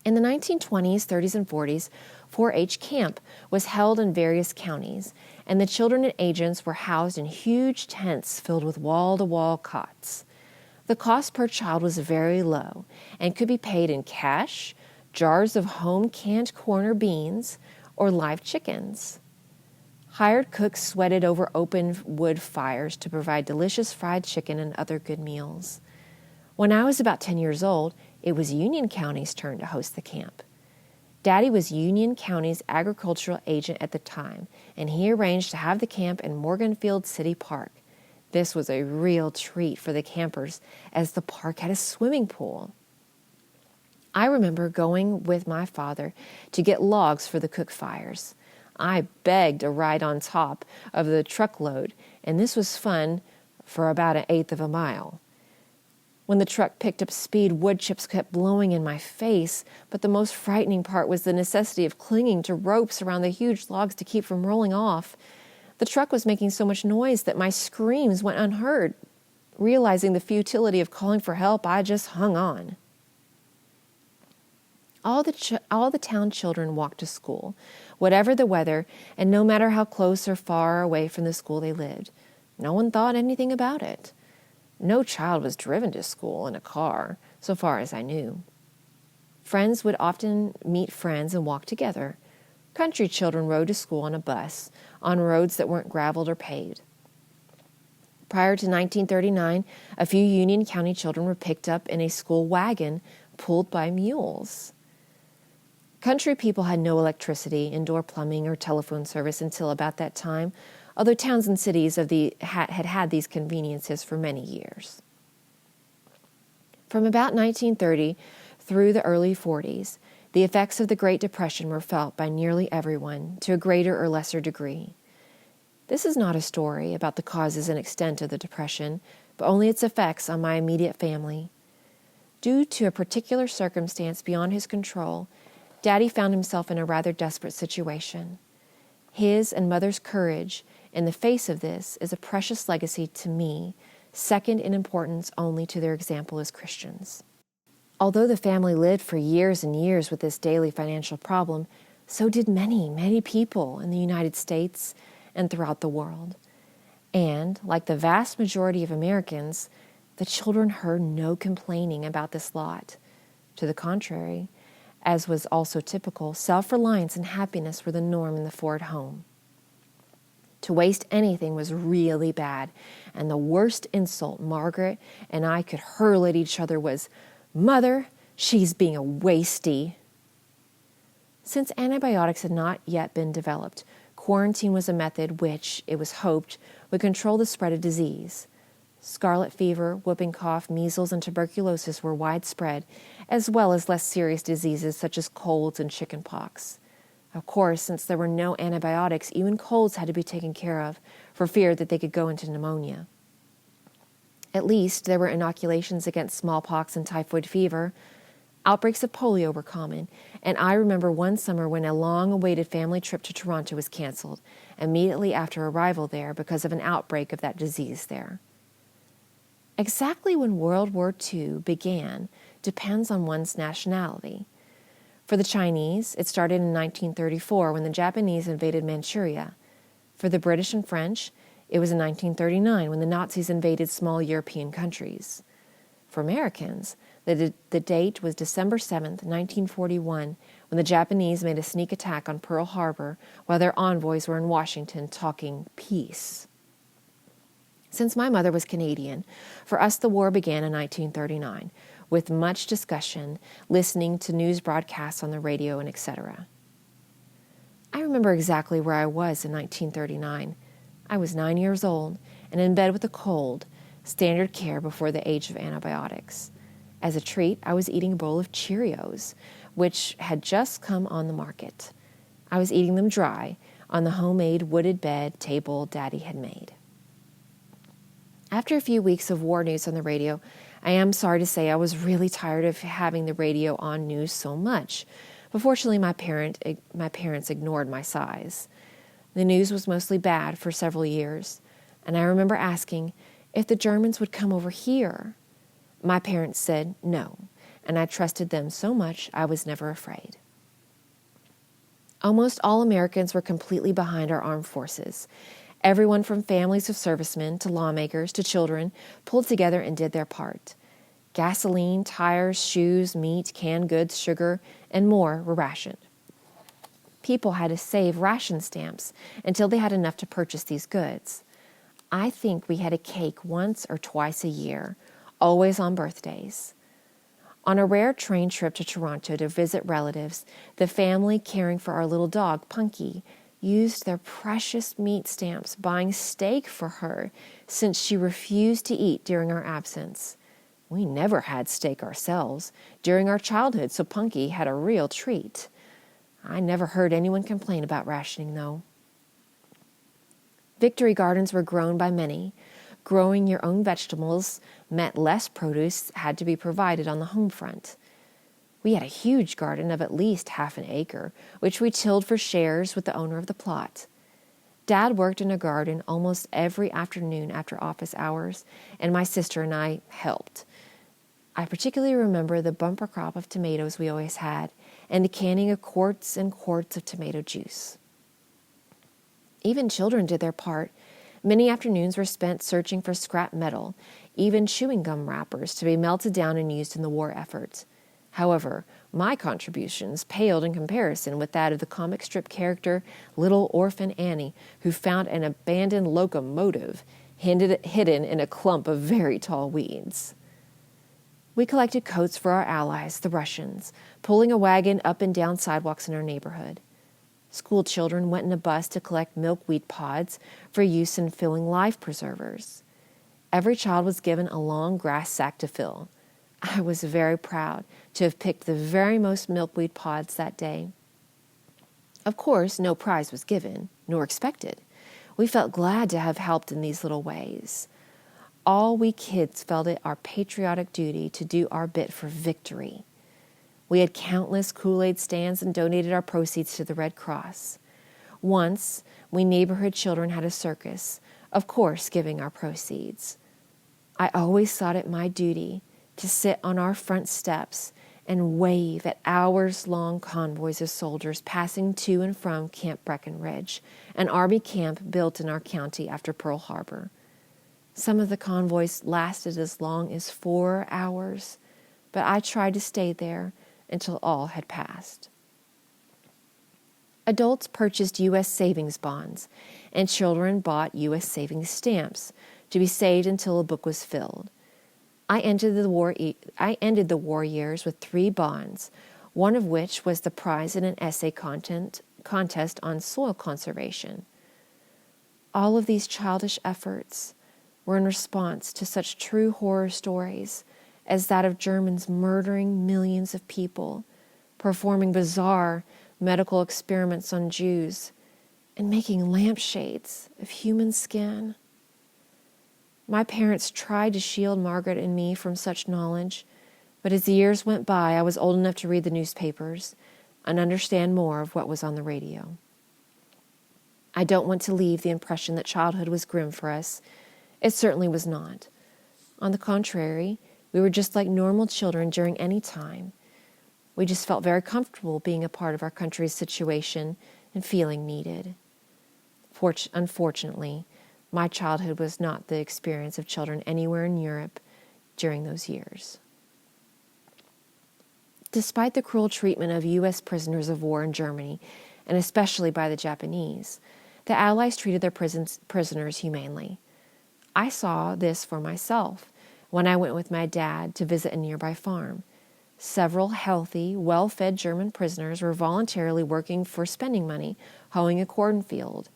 A: In the 1920s, 30s, and 40s, 4-H camp was held in various counties, and the children and agents were housed in huge tents filled with wall-to-wall cots. The cost per child was very low and could be paid in cash, jars of home-canned corn or beans, or live chickens. Hired cooks sweated over open wood fires to provide delicious fried chicken and other good meals. When I was about 10 years old, it was Union County's turn to host the camp. Daddy was Union County's agricultural agent at the time, and he arranged to have the camp in Morganfield City Park. This was a real treat for the campers, as the park had a swimming pool. I remember going with my father to get logs for the cook fires. I begged a ride on top of the truckload, and this was fun for about 1/8 of a mile. When the truck picked up speed, wood chips kept blowing in my face, but the most frightening part was the necessity of clinging to ropes around the huge logs to keep from rolling off. The truck was making so much noise that my screams went unheard. Realizing the futility of calling for help, I just hung on. All the town children walked to school, whatever the weather, and no matter how close or far away from the school they lived. No one thought anything about it. No child was driven to school in a car, so far as I knew. Friends would often meet friends and walk together. Country children rode to school on a bus, on roads that weren't graveled or paved. Prior to 1939, a few Union County children were picked up in a school wagon pulled by mules. Country people had no electricity, indoor plumbing, or telephone service until about that time, although towns and cities had these conveniences for many years. From about 1930 through the early 40s, the effects of the Great Depression were felt by nearly everyone to a greater or lesser degree. This is not a story about the causes and extent of the Depression, but only its effects on my immediate family. Due to a particular circumstance beyond his control, Daddy found himself in a rather desperate situation. His and Mother's courage in the face of this is a precious legacy to me, second in importance only to their example as Christians. Although the family lived for years and years with this daily financial problem, so did many, many people in the United States and throughout the world. And, like the vast majority of Americans, the children heard no complaining about this lot. To the contrary, as was also typical, self-reliance and happiness were the norm in the Ford home. To waste anything was really bad, and the worst insult Margaret and I could hurl at each other was, "Mother, she's being a wastie." Since antibiotics had not yet been developed, quarantine was a method which, it was hoped, would control the spread of disease. Scarlet fever, whooping cough, measles, and tuberculosis were widespread, as well as less serious diseases such as colds and chicken pox. Of course, since there were no antibiotics, even colds had to be taken care of, for fear that they could go into pneumonia. At least there were inoculations against smallpox and typhoid fever. Outbreaks of polio were common, and I remember one summer when a long-awaited family trip to Toronto was canceled, immediately after arrival there because of an outbreak of that disease there. Exactly when World War II began depends on one's nationality. For the Chinese, it started in 1934 when the Japanese invaded Manchuria. For the British and French, it was in 1939 when the Nazis invaded small European countries. For Americans, the date was December 7th, 1941, when the Japanese made a sneak attack on Pearl Harbor while their envoys were in Washington talking peace. Since my mother was Canadian, for us the war began in 1939, with much discussion, listening to news broadcasts on the radio, and etc. I remember exactly where I was in 1939. I was 9 years old and in bed with a cold, standard care before the age of antibiotics. As a treat, I was eating a bowl of Cheerios, which had just come on the market. I was eating them dry on the homemade wooded bed table Daddy had made. After a few weeks of war news on the radio, I am sorry to say I was really tired of having the radio on news so much, but fortunately my parents ignored my sighs. The news was mostly bad for several years, and I remember asking if the Germans would come over here. My parents said no, and I trusted them so much I was never afraid. Almost all Americans were completely behind our armed forces. Everyone from families of servicemen to lawmakers to children pulled together and did their part. Gasoline, tires, shoes, meat, canned goods, sugar, and more were rationed. People had to save ration stamps until they had enough to purchase these goods. I think we had a cake once or twice a year, always on birthdays. On a rare train trip to Toronto to visit relatives, the family caring for our little dog, Punky, used their precious meat stamps buying steak for her since she refused to eat during our absence. We never had steak ourselves during our childhood, so Punky had a real treat. I never heard anyone complain about rationing, though. Victory gardens were grown by many. Growing your own vegetables meant less produce had to be provided on the home front. We had a huge garden of at least half an acre, which we tilled for shares with the owner of the plot. Dad worked in a garden almost every afternoon after office hours, and my sister and I helped. I particularly remember the bumper crop of tomatoes we always had, and the canning of quarts and quarts of tomato juice. Even children did their part. Many afternoons were spent searching for scrap metal, even chewing gum wrappers to be melted down and used in the war effort. However, my contributions paled in comparison with that of the comic strip character Little Orphan Annie, who found an abandoned locomotive hidden in a clump of very tall weeds. We collected coats for our allies, the Russians, pulling a wagon up and down sidewalks in our neighborhood. School children went in a bus to collect milkweed pods for use in filling life preservers. Every child was given a long grass sack to fill. I was very proud to have picked the very most milkweed pods that day. Of course, no prize was given, nor expected. We felt glad to have helped in these little ways. All we kids felt it our patriotic duty to do our bit for victory. We had countless Kool-Aid stands and donated our proceeds to the Red Cross. Once, we neighborhood children had a circus, of course giving our proceeds. I always thought it my duty to sit on our front steps and wave at hours-long convoys of soldiers passing to and from Camp Breckenridge, an army camp built in our county after Pearl Harbor. Some of the convoys lasted as long as 4 hours, but I tried to stay there until all had passed. Adults purchased U.S. savings bonds, and children bought U.S. savings stamps to be saved until a book was filled. I ended the war years with 3 bonds, one of which was the prize in an essay contest on soil conservation. All of these childish efforts were in response to such true horror stories as that of Germans murdering millions of people, performing bizarre medical experiments on Jews, and making lampshades of human skin. My parents tried to shield Margaret and me from such knowledge, but as the years went by, I was old enough to read the newspapers and understand more of what was on the radio. I don't want to leave the impression that childhood was grim for us. It certainly was not. On the contrary, we were just like normal children during any time. We just felt very comfortable being a part of our country's situation and feeling needed. Unfortunately, my childhood was not the experience of children anywhere in Europe during those years. Despite the cruel treatment of U.S. prisoners of war in Germany, and especially by the Japanese, the Allies treated their prisoners humanely. I saw this for myself when I went with my dad to visit a nearby farm. Several healthy, well-fed German prisoners were voluntarily working for spending money, hoeing a cornfield.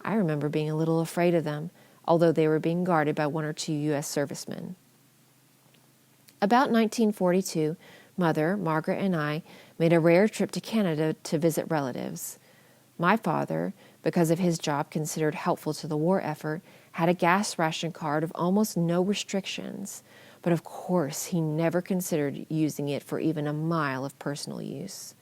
A: I remember being a little afraid of them, although they were being guarded by 1 or 2 U.S. servicemen. About 1942, Mother, Margaret, and I made a rare trip to Canada to visit relatives. My father, because of his job considered helpful to the war effort, had a gas ration card of almost no restrictions, but of course he never considered using it for even a mile of personal use.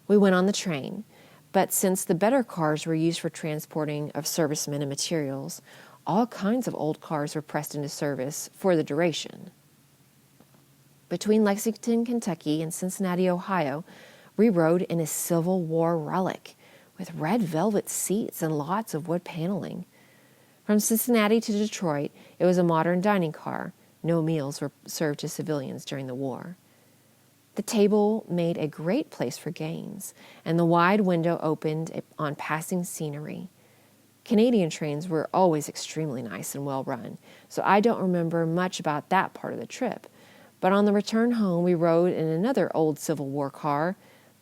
A: We went on the train, but since the better cars were used for transporting of servicemen and materials, all kinds of old cars were pressed into service for the duration. Between Lexington, Kentucky, and Cincinnati, Ohio, We rode in a Civil War relic with red velvet seats and lots of wood paneling. From Cincinnati to Detroit, it was a modern dining car. No meals were served to civilians during the war. The table made a great place for games, and the wide window opened on passing scenery. Canadian trains were always extremely nice and well run, so I don't remember much about that part of the trip. But on the return home, we rode in another old Civil War car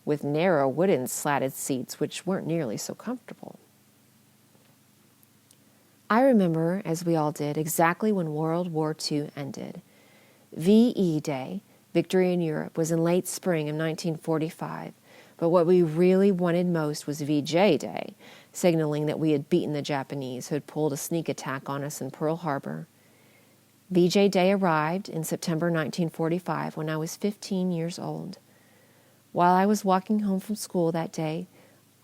A: with narrow wooden slatted seats which weren't nearly so comfortable. I remember, as we all did, exactly when World War II ended. VE Day, Victory in Europe, was in late spring of 1945, but what we really wanted most was VJ Day, signaling that we had beaten the Japanese who had pulled a sneak attack on us in Pearl Harbor. VJ Day arrived in September 1945 when I was 15 years old. While I was walking home from school that day,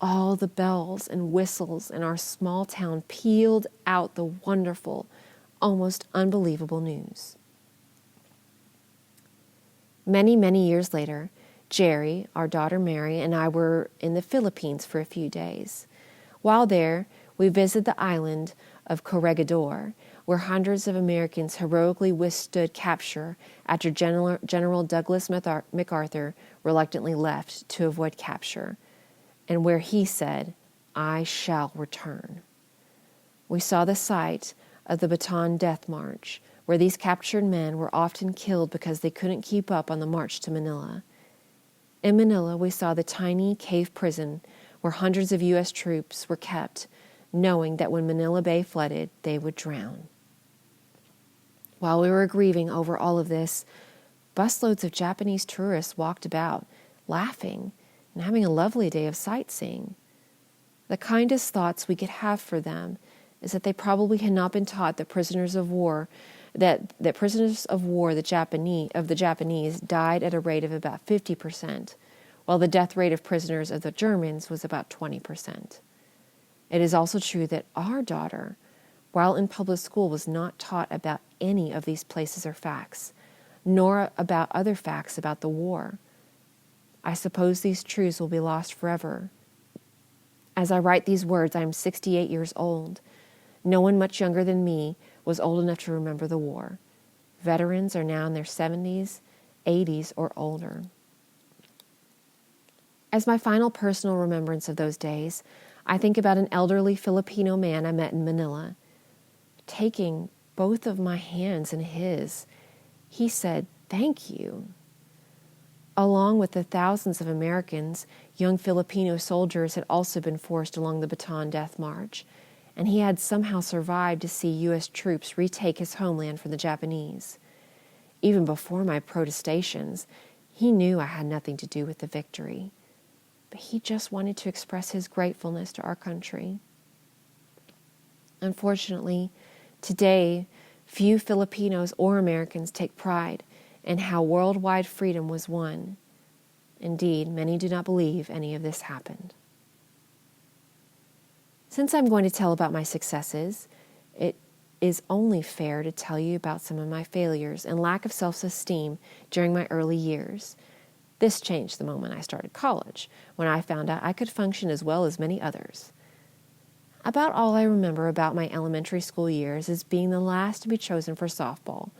A: all the bells and whistles in our small town pealed out the wonderful, almost unbelievable news. Many, many years later, Jerry, our daughter Mary, and I were in the Philippines for a few days. While there, we visited the island of Corregidor, where hundreds of Americans heroically withstood capture after General Douglas MacArthur reluctantly left to avoid capture, and where he said, "I shall return." We saw the site of the Bataan Death March, where these captured men were often killed because they couldn't keep up on the march to Manila. In Manila, we saw the tiny cave prison where hundreds of U.S. troops were kept, knowing that when Manila Bay flooded, they would drown. While we were grieving over all of this, busloads of Japanese tourists walked about, laughing and having a lovely day of sightseeing. The kindest thoughts we could have for them is that they probably had not been taught that prisoners of war the Japanese died at a rate of about 50%, while the death rate of prisoners of the Germans was about 20%. It is also true that our daughter, while in public school, was not taught about any of these places or facts, nor about other facts about the war. I suppose these truths will be lost forever. As I write these words, I am 68 years old. No one much younger than me was old enough to remember the war. Veterans are now in their 70s, 80s, or older. As my final personal remembrance of those days, I think about an elderly Filipino man I met in Manila. Taking both of my hands in his, he said, "Thank you." Along with the thousands of Americans, young Filipino soldiers had also been forced along the Bataan Death March, and he had somehow survived to see U.S. troops retake his homeland from the Japanese. Even before my protestations, he knew I had nothing to do with the victory, but he just wanted to express his gratefulness to our country. Unfortunately, today, few Filipinos or Americans take pride in how worldwide freedom was won. Indeed, many do not believe any of this happened. Since I'm going to tell about my successes, it is only fair to tell you about some of my failures and lack of self-esteem during my early years. This changed the moment I started college, when I found out I could function as well as many others. About all I remember about my elementary school years is being the last to be chosen for softball,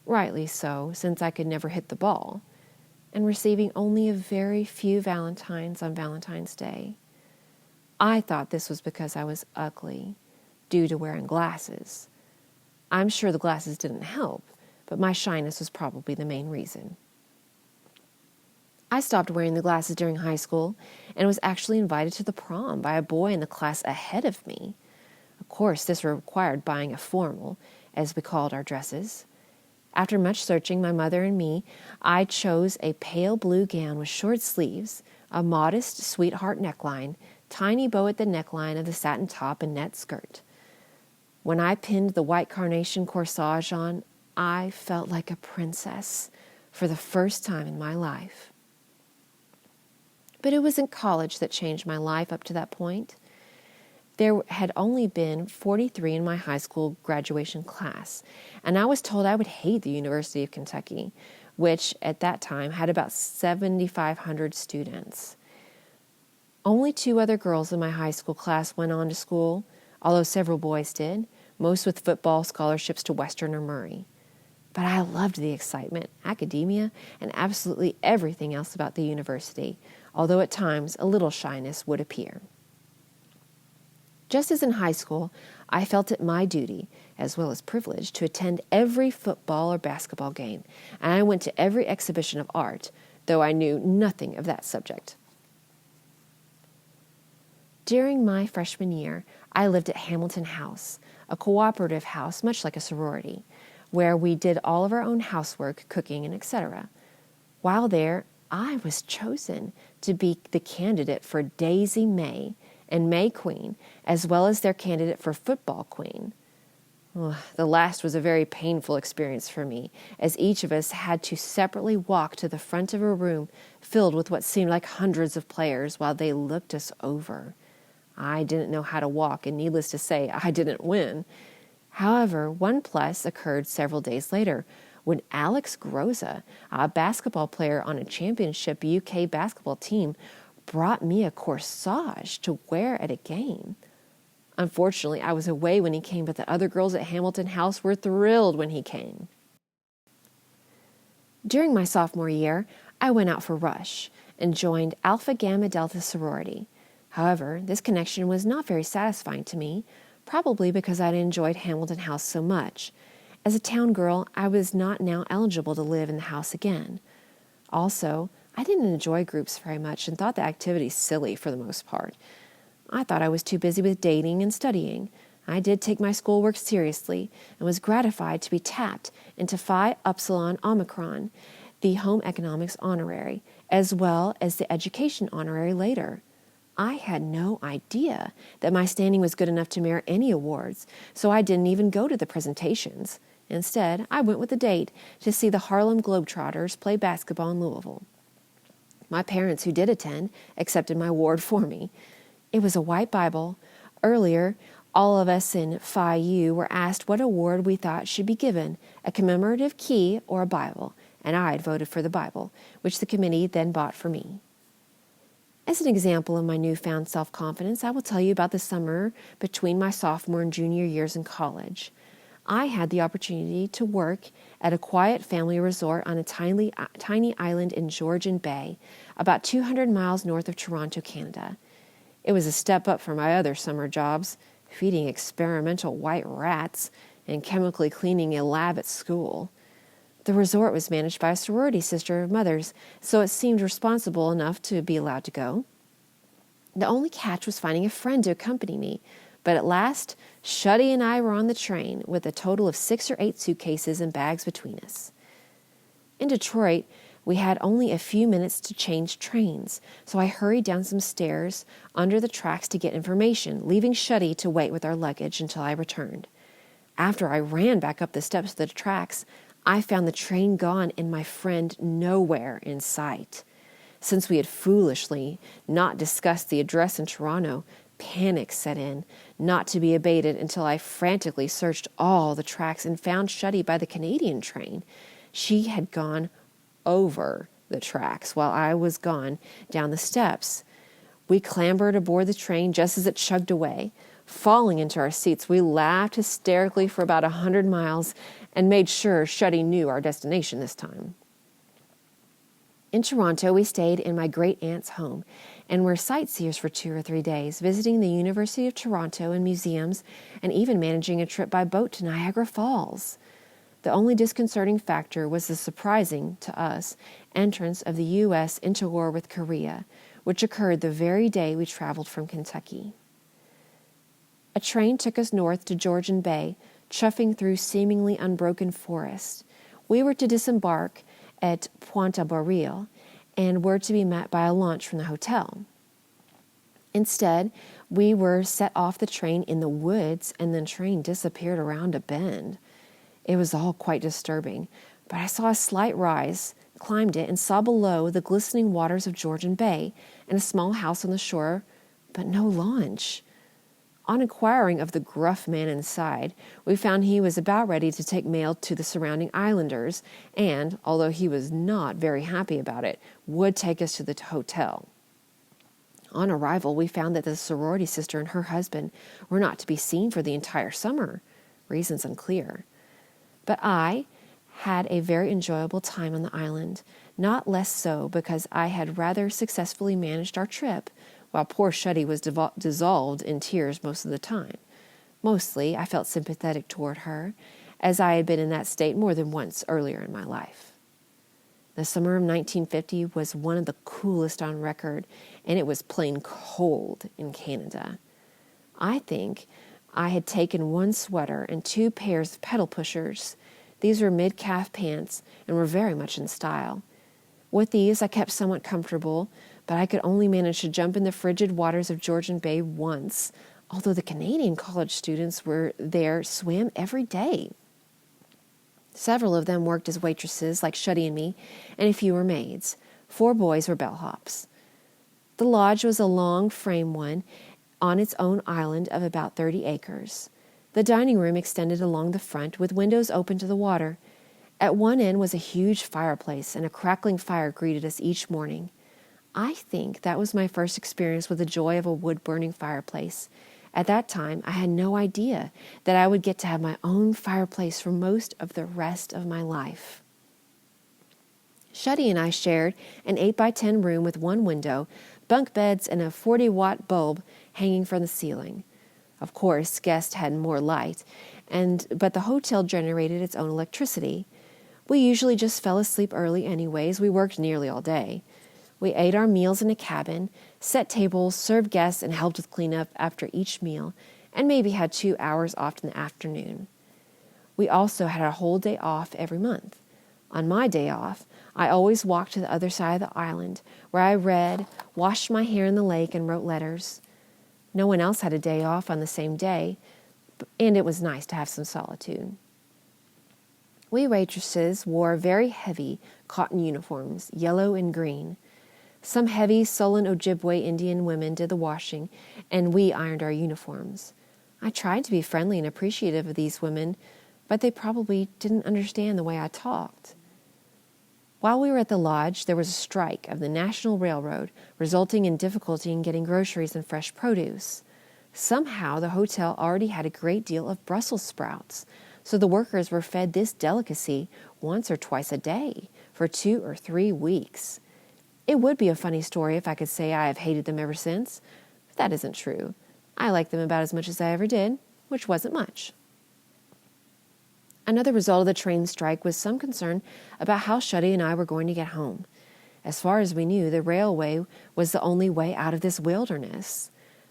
A: rightly so, since I could never hit the ball, and receiving only a very few Valentines on Valentine's Day. I thought this was because I was ugly, due to wearing glasses. I'm sure the glasses didn't help, but my shyness was probably the main reason. I stopped wearing the glasses during high school and was actually invited to the prom by a boy in the class ahead of me. Of course, this required buying a formal, as we called our dresses. After much searching, my mother and me, I chose a pale blue gown with short sleeves, a modest sweetheart neckline, tiny bow at the neckline of the satin top, and net skirt. When I pinned the white carnation corsage on, I felt like a princess for the first time in my life. But it was in college that changed my life up to that point. There had only been 43 in my high school graduation class, and I was told I would hate the University of Kentucky, which at that time had about 7,500 students. Only 2 other girls in my high school class went on to school, although several boys did, most with football scholarships to Western or Murray. But I loved the excitement, academia, and absolutely everything else about the university, although at times a little shyness would appear. Just as in high school, I felt it my duty, as well as privilege, to attend every football or basketball game, and I went to every exhibition of art, though I knew nothing of that subject. During my freshman year, I lived at Hamilton House, a cooperative house much like a sorority, where we did all of our own housework, cooking, and etc. While there, I was chosen to be the candidate for Daisy May and May Queen, as well as their candidate for Football Queen. The last was a very painful experience for me, as each of us had to separately walk to the front of a room filled with what seemed like hundreds of players while they looked us over. I didn't know how to walk, and needless to say, I didn't win. However, one plus occurred several days later when Alex Groza, a basketball player on a championship UK basketball team, brought me a corsage to wear at a game. Unfortunately, I was away when he came, but the other girls at Hamilton House were thrilled when he came. During my sophomore year, I went out for Rush and joined Alpha Gamma Delta sorority. However, this connection was not very satisfying to me, probably because I'd enjoyed Hamilton House so much. As a town girl, I was not now eligible to live in the house again. Also, I didn't enjoy groups very much and thought the activities silly for the most part. I thought I was too busy with dating and studying. I did take my schoolwork seriously and was gratified to be tapped into Phi Upsilon Omicron, the home economics honorary, as well as the education honorary later. I had no idea that my standing was good enough to merit any awards, so I didn't even go to the presentations. Instead, I went with a date to see the Harlem Globetrotters play basketball in Louisville. My parents, who did attend, accepted my award for me. It was a white Bible. Earlier, all of us in Phi U were asked what award we thought should be given, a commemorative key or a Bible, and I had voted for the Bible, which the committee then bought for me. As an example of my newfound self-confidence, I will tell you about the summer between my sophomore and junior years in college. I had the opportunity to work at a quiet family resort on a tiny island in Georgian Bay, about 200 miles north of Toronto, Canada. It was a step up from my other summer jobs, feeding experimental white rats and chemically cleaning a lab at school. The resort was managed by a sorority sister of mother's, so it seemed responsible enough to be allowed to go. The only catch was finding a friend to accompany me, but at last, Shuddy and I were on the train with a total of 6 or 8 suitcases and bags between us. In Detroit, we had only a few minutes to change trains, so I hurried down some stairs under the tracks to get information, leaving Shuddy to wait with our luggage until I returned. After I ran back up the steps of the tracks, I found the train gone and my friend nowhere in sight. Since we had foolishly not discussed the address in Toronto, panic set in, not to be abated until I frantically searched all the tracks and found Shuddy by the Canadian train. She had gone over the tracks while I was gone down the steps. We clambered aboard the train just as it chugged away. Falling into our seats, we laughed hysterically for about 100 miles and made sure Shuddy knew our destination this time. In Toronto, we stayed in my great-aunt's home and were sightseers for 2 or 3 days, visiting the University of Toronto and museums and even managing a trip by boat to Niagara Falls. The only disconcerting factor was the surprising, to us, entrance of the U.S. into war with Korea, which occurred the very day we traveled from Kentucky. A train took us north to Georgian Bay, chuffing through seemingly unbroken forest. We were to disembark at Pointe Boreal and were to be met by a launch from the hotel. Instead, we were set off the train in the woods and the train disappeared around a bend. It was all quite disturbing, but I saw a slight rise, climbed it, and saw below the glistening waters of Georgian Bay and a small house on the shore, but no launch. On inquiring of the gruff man inside, we found he was about ready to take mail to the surrounding islanders and, although he was not very happy about it, would take us to the hotel. On arrival, we found that the sorority sister and her husband were not to be seen for the entire summer, reasons unclear. But I had a very enjoyable time on the island, not less so because I had rather successfully managed our trip, while poor Shuddy was dissolved in tears most of the time. Mostly, I felt sympathetic toward her, as I had been in that state more than once earlier in my life. The summer of 1950 was one of the coolest on record, and it was plain cold in Canada. I think I had taken one sweater and 2 pairs of pedal pushers. These were mid-calf pants and were very much in style. With these, I kept somewhat comfortable, but I could only manage to jump in the frigid waters of Georgian Bay once, although the Canadian college students were there swam every day. Several of them worked as waitresses, like Shuddy and me, and a few were maids. 4 boys were bellhops. The lodge was a long frame one on its own island of about 30 acres. The dining room extended along the front, with windows open to the water. At one end was a huge fireplace, and a crackling fire greeted us each morning. I think that was my first experience with the joy of a wood-burning fireplace. At that time, I had no idea that I would get to have my own fireplace for most of the rest of my life. Shuddy and I shared an 8x10 room with one window, bunk beds, and a 40-watt bulb hanging from the ceiling. Of course, guests had more light, but the hotel generated its own electricity. We usually just fell asleep early anyways. We worked nearly all day. We ate our meals in a cabin, set tables, served guests, and helped with cleanup after each meal, and maybe had 2 hours off in the afternoon. We also had a whole day off every month. On my day off, I always walked to the other side of the island, where I read, washed my hair in the lake, and wrote letters. No one else had a day off on the same day, and it was nice to have some solitude. We waitresses wore very heavy cotton uniforms, yellow and green. Some heavy, sullen Ojibwe Indian women did the washing, and we ironed our uniforms. I tried to be friendly and appreciative of these women, but they probably didn't understand the way I talked. While we were at the lodge, there was a strike of the National Railroad, resulting in difficulty in getting groceries and fresh produce. Somehow, the hotel already had a great deal of Brussels sprouts, so the workers were fed this delicacy once or twice a day for 2 or 3 weeks. It would be a funny story if I could say I have hated them ever since, but that isn't true. I like them about as much as I ever did, which wasn't much. Another result of the train strike was some concern about how Shuddy and I were going to get home. As far as we knew, the railway was the only way out of this wilderness.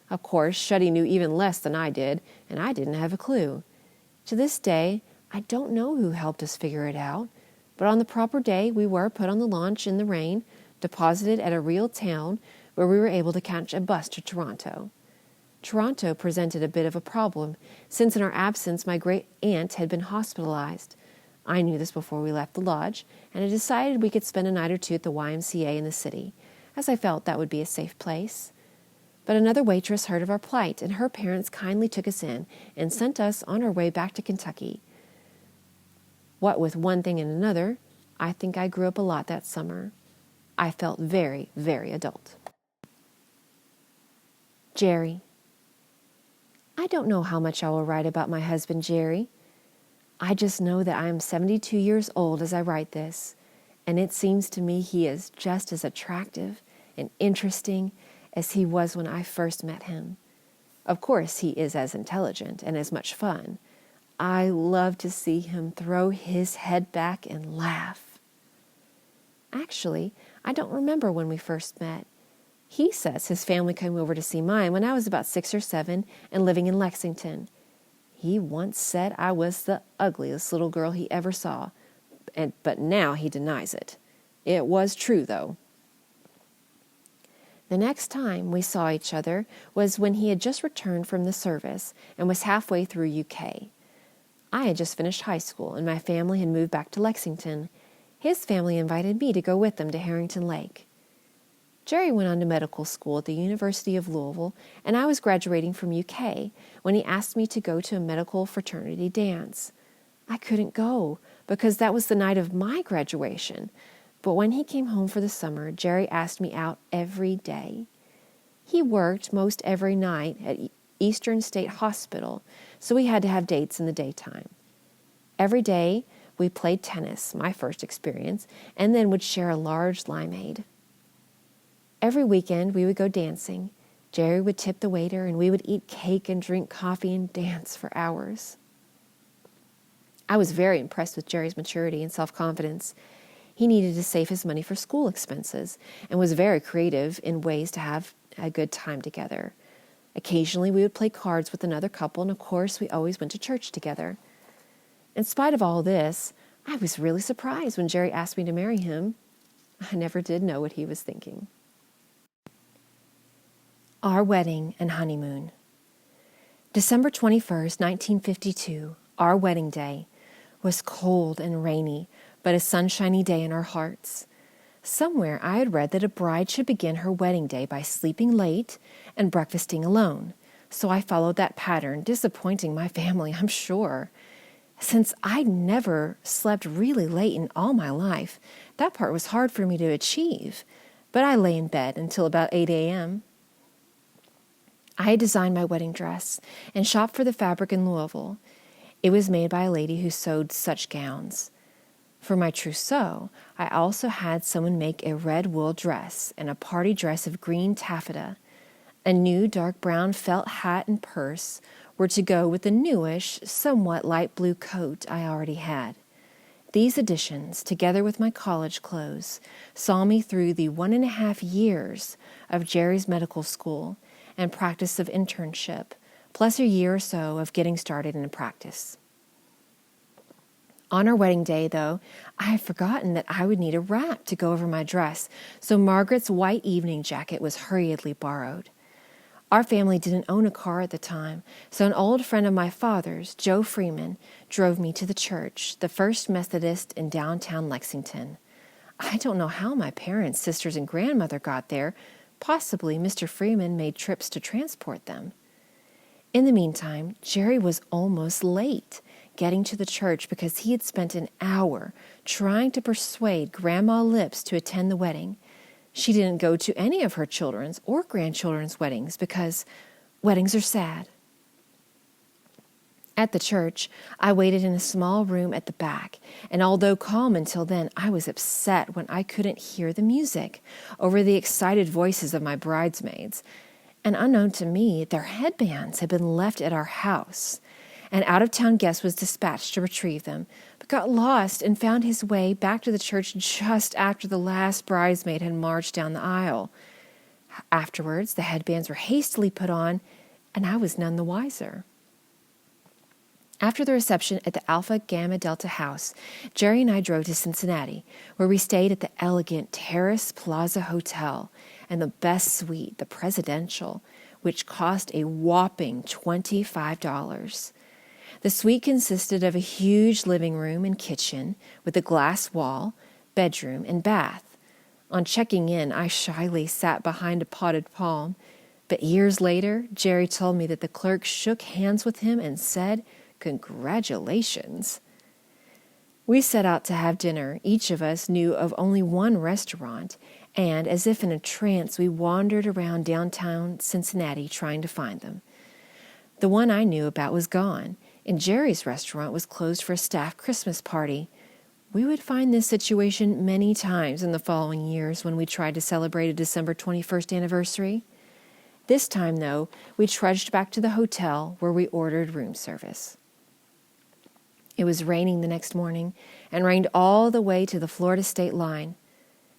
A: Of course, Shuddy knew even less than I did, and I didn't have a clue. To this day, I don't know who helped us figure it out, but on the proper day, we were put on the launch in the rain, deposited at a real town where we were able to catch a bus to Toronto. Toronto presented a bit of a problem, since in our absence my great-aunt had been hospitalized. I knew this before we left the lodge, and I decided we could spend a night or 2 at the YMCA in the city, as I felt that would be a safe place. But another waitress heard of our plight, and her parents kindly took us in and sent us on our way back to Kentucky. What with one thing and another, I think I grew up a lot that summer. I felt very, very adult. Jerry. I don't know how much I will write about my husband, Jerry. I just know that I am 72 years old as I write this, and it seems to me he is just as attractive and interesting as he was when I first met him. Of course, he is as intelligent and as much fun. I love to see him throw his head back and laugh. Actually, I don't remember when we first met. He says his family came over to see mine when I was about 6 or 7 and living in Lexington. He once said I was the ugliest little girl he ever saw, but now he denies it. It was true, though. The next time we saw each other was when he had just returned from the service and was halfway through UK. I had just finished high school, and my family had moved back to Lexington. His family invited me to go with them to Harrington Lake. Jerry went on to medical school at the University of Louisville, and I was graduating from UK when he asked me to go to a medical fraternity dance. I couldn't go because that was the night of my graduation, but when he came home for the summer, Jerry asked me out every day. He worked most every night at Eastern State Hospital, so we had to have dates in the daytime. Every day, we played tennis, my first experience, and then would share a large limeade. Every weekend, we would go dancing. Jerry would tip the waiter, and we would eat cake and drink coffee and dance for hours. I was very impressed with Jerry's maturity and self-confidence. He needed to save his money for school expenses and was very creative in ways to have a good time together. Occasionally, we would play cards with another couple, and of course, we always went to church together. In spite of all this, I was really surprised when Jerry asked me to marry him. I never did know what he was thinking. Our wedding and honeymoon. December 21st, 1952, our wedding day, was cold and rainy, but a sunshiny day in our hearts. Somewhere I had read that a bride should begin her wedding day by sleeping late and breakfasting alone, so I followed that pattern, disappointing my family, I'm sure. Since I'd never slept really late in all my life, that part was hard for me to achieve, but I lay in bed until about 8 a.m. I had designed my wedding dress and shopped for the fabric in Louisville. It was made by a lady who sewed such gowns. For my trousseau, I also had someone make a red wool dress and a party dress of green taffeta. A new dark brown felt hat and purse were to go with the newish, somewhat light blue coat I already had. These additions, together with my college clothes, saw me through the 1.5 years of Jerry's medical school and practice of internship, plus a year or so of getting started in practice. On our wedding day, though, I had forgotten that I would need a wrap to go over my dress, so Margaret's white evening jacket was hurriedly borrowed. Our family didn't own a car at the time, so an old friend of my father's, Joe Freeman, drove me to the church, the First Methodist in downtown Lexington. I don't know how my parents, sisters, and grandmother got there. Possibly Mr. Freeman made trips to transport them. In the meantime, Jerry was almost late getting to the church because he had spent an hour trying to persuade Grandma Lips to attend the wedding. She didn't go to any of her children's or grandchildren's weddings because weddings are sad. At the church, I waited in a small room at the back, and although calm until then, I was upset when I couldn't hear the music over the excited voices of my bridesmaids. And unknown to me, their headbands had been left at our house. An out-of-town guest was dispatched to retrieve them, but got lost and found his way back to the church just after the last bridesmaid had marched down the aisle. Afterwards, the headbands were hastily put on, and I was none the wiser. After the reception at the Alpha Gamma Delta House, Jerry and I drove to Cincinnati, where we stayed at the elegant Terrace Plaza Hotel and the best suite, the Presidential, which cost a whopping $25. The suite consisted of a huge living room and kitchen with a glass wall, bedroom, and bath. On checking in, I shyly sat behind a potted palm, but years later, Jerry told me that the clerk shook hands with him and said, "Congratulations." We set out to have dinner. Each of us knew of only one restaurant, and as if in a trance, we wandered around downtown Cincinnati trying to find them. The one I knew about was gone, and Jerry's restaurant was closed for a staff Christmas party. We would find this situation many times in the following years when we tried to celebrate a December 21st anniversary. This time, though, we trudged back to the hotel where we ordered room service. It was raining the next morning and rained all the way to the Florida state line.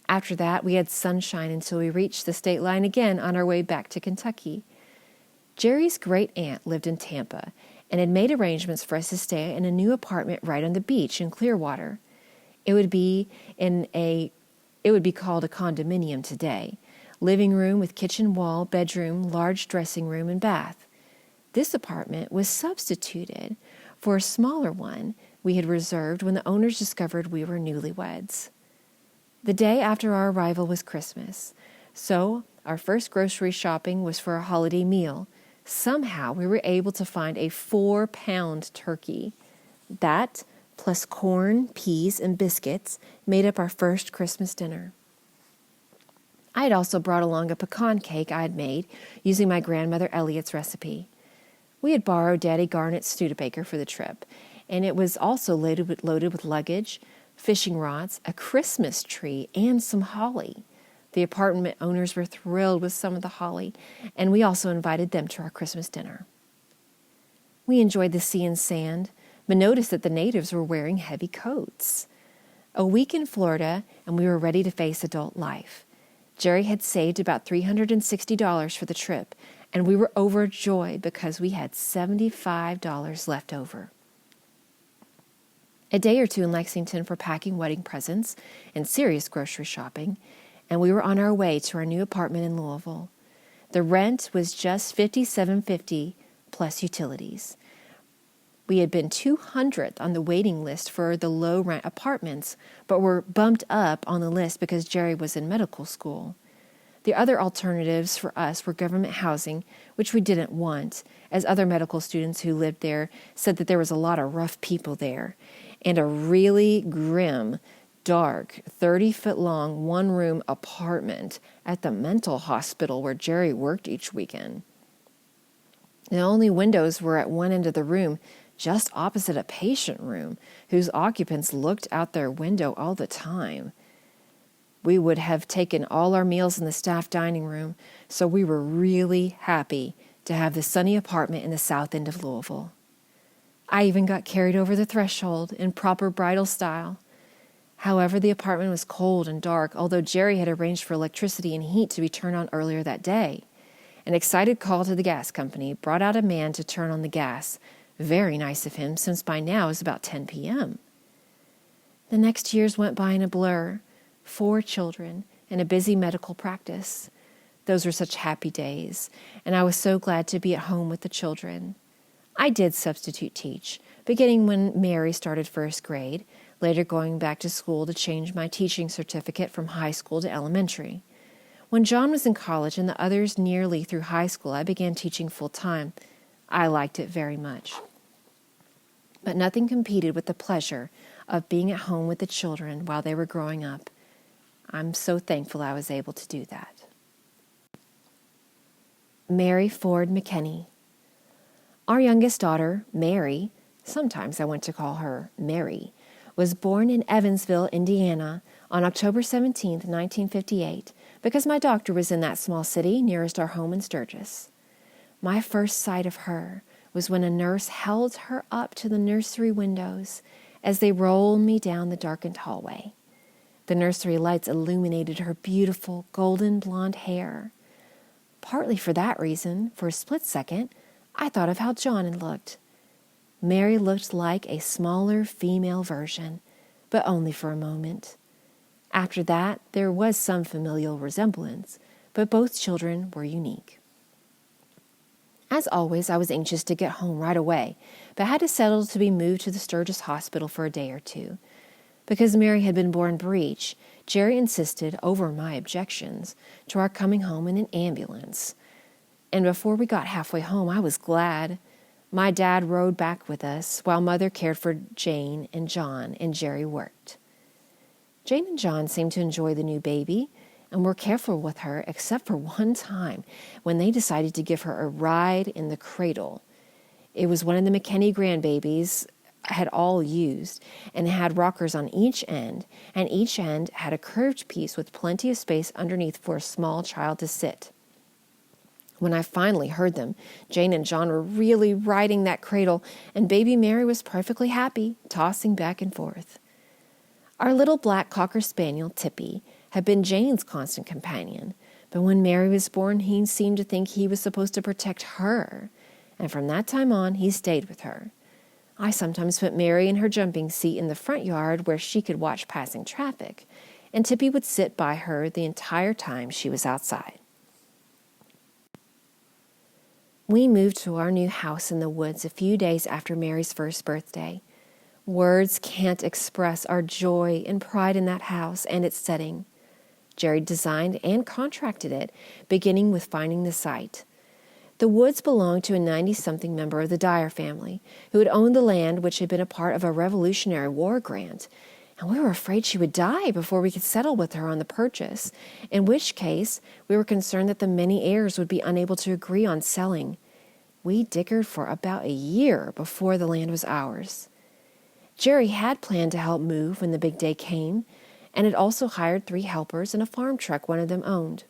A: After that, we had sunshine until we reached the state line again on our way back to Kentucky. Jerry's great-aunt lived in Tampa and had made arrangements for us to stay in a new apartment right on the beach in Clearwater. It would be called a condominium today. Living room with kitchen wall, bedroom, large dressing room, and bath. This apartment was substituted for a smaller one we had reserved when the owners discovered we were newlyweds. The day after our arrival was Christmas. So our first grocery shopping was for a holiday meal. Somehow we were able to find a 4-pound turkey. That, plus corn, peas, and biscuits, made up our first Christmas dinner. I had also brought along a pecan cake I had made using my grandmother Elliot's recipe. We had borrowed Daddy Garnett's Studebaker for the trip, and it was also loaded with luggage, fishing rods, a Christmas tree, and some holly. The apartment owners were thrilled with some of the holly, and we also invited them to our Christmas dinner. We enjoyed the sea and sand, but noticed that the natives were wearing heavy coats. A week in Florida, and we were ready to face adult life. Jerry had saved about $360 for the trip, and we were overjoyed because we had $75 left over. A day or two in Lexington for packing wedding presents and serious grocery shopping, and we were on our way to our new apartment in Louisville. The rent was just $57.50 plus utilities. We had been 200th on the waiting list for the low-rent apartments, but were bumped up on the list because Jerry was in medical school. The other alternatives for us were government housing, which we didn't want, as other medical students who lived there said that there was a lot of rough people there, and a really grim, dark, 30-foot-long, one-room apartment at the mental hospital where Jerry worked each weekend. The only windows were at one end of the room, just opposite a patient room, whose occupants looked out their window all the time. We would have taken all our meals in the staff dining room, so we were really happy to have the sunny apartment in the south end of Louisville. I even got carried over the threshold in proper bridal style. However, the apartment was cold and dark, although Jerry had arranged for electricity and heat to be turned on earlier that day. An excited call to the gas company brought out a man to turn on the gas. Very nice of him, since by now it was about 10 p.m. The next years went by in a blur. 4 children and a busy medical practice. Those were such happy days, and I was so glad to be at home with the children. I did substitute teach, beginning when Mary started first grade, later going back to school to change my teaching certificate from high school to elementary. When John was in college and the others nearly through high school, I began teaching full-time. I liked it very much. But nothing competed with the pleasure of being at home with the children while they were growing up. I'm so thankful I was able to do that. Mary Ford McKenney. Our youngest daughter, Mary, sometimes I want to call her Mary, was born in Evansville, Indiana, on October 17, 1958, because my doctor was in that small city nearest our home in Sturgis. My first sight of her was when a nurse held her up to the nursery windows as they rolled me down the darkened hallway. The nursery lights illuminated her beautiful golden blonde hair. Partly for that reason, for a split second, I thought of how John had looked. Mary looked like a smaller female version, but only for a moment. After that, there was some familial resemblance, but both children were unique. As always, I was anxious to get home right away, but had to settle to be moved to the Sturgis Hospital for a day or two. Because Mary had been born breech, Jerry insisted, over my objections, to our coming home in an ambulance. And before we got halfway home, I was glad. My dad rode back with us, while Mother cared for Jane and John, and Jerry worked. Jane and John seemed to enjoy the new baby, and were careful with her, except for one time when they decided to give her a ride in the cradle. It was one of the McKenney grandbabies had all used, and had rockers on each end, and each end had a curved piece with plenty of space underneath for a small child to sit. When I finally heard them, Jane and John were really riding that cradle, and baby Mary was perfectly happy, tossing back and forth. Our little black cocker spaniel, Tippy, had been Jane's constant companion, but when Mary was born, he seemed to think he was supposed to protect her, and from that time on, he stayed with her. I sometimes put Mary in her jumping seat in the front yard where she could watch passing traffic, and Tippy would sit by her the entire time she was outside. We moved to our new house in the woods a few days after Mary's first birthday. Words can't express our joy and pride in that house and its setting. Jerry designed and contracted it, beginning with finding the site. The woods belonged to a 90-something member of the Dyer family, who had owned the land which had been a part of a Revolutionary War grant, and we were afraid she would die before we could settle with her on the purchase, in which case we were concerned that the many heirs would be unable to agree on selling. We dickered for about a year before the land was ours. Jerry had planned to help move when the big day came, and had also hired 3 helpers and a farm truck one of them owned.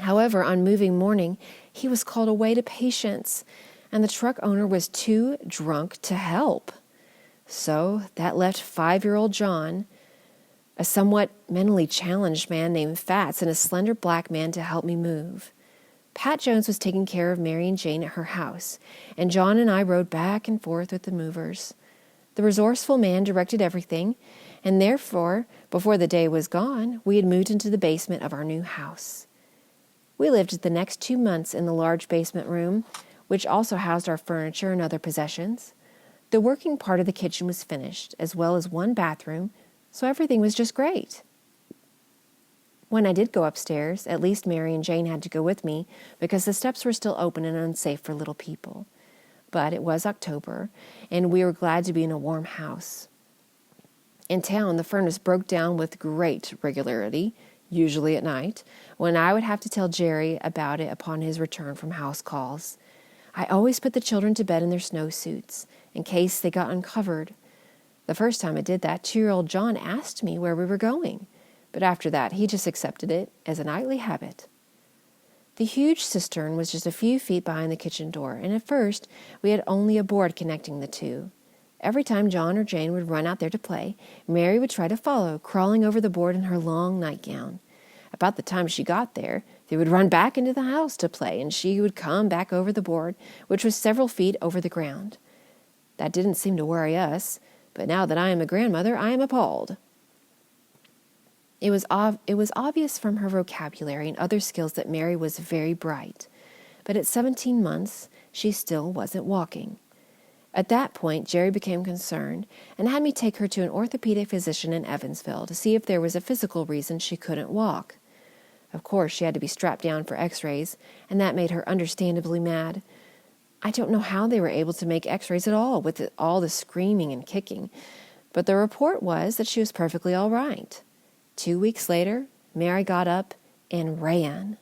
A: However, on moving morning, he was called away to patients, and the truck owner was too drunk to help. So that left 5-year-old John, a somewhat mentally challenged man named Fats, and a slender black man to help me move. Pat Jones was taking care of Mary and Jane at her house, and John and I rode back and forth with the movers. The resourceful man directed everything, and therefore, before the day was gone, we had moved into the basement of our new house. We lived the next 2 months in the large basement room, which also housed our furniture and other possessions. The working part of the kitchen was finished, as well as 1 bathroom, so everything was just great. When I did go upstairs, at least Mary and Jane had to go with me because the steps were still open and unsafe for little people. But it was October, and we were glad to be in a warm house. In town, the furnace broke down with great regularity, usually at night, when I would have to tell Jerry about it upon his return from house calls. I always put the children to bed in their snowsuits, in case they got uncovered. The first time I did that, 2-year-old John asked me where we were going, but after that he just accepted it as a nightly habit. The huge cistern was just a few feet behind the kitchen door, and at first we had only a board connecting the two. Every time John or Jane would run out there to play, Mary would try to follow, crawling over the board in her long nightgown. About the time she got there, they would run back into the house to play, and she would come back over the board, which was several feet over the ground. That didn't seem to worry us, but now that I am a grandmother, I am appalled. It was obvious from her vocabulary and other skills that Mary was very bright, but at 17 months, she still wasn't walking. At that point, Jerry became concerned and had me take her to an orthopedic physician in Evansville to see if there was a physical reason she couldn't walk. Of course, she had to be strapped down for x-rays, and that made her understandably mad. I don't know how they were able to make x-rays at all with all the screaming and kicking, but the report was that she was perfectly all right. 2 weeks later, Mary got up and ran.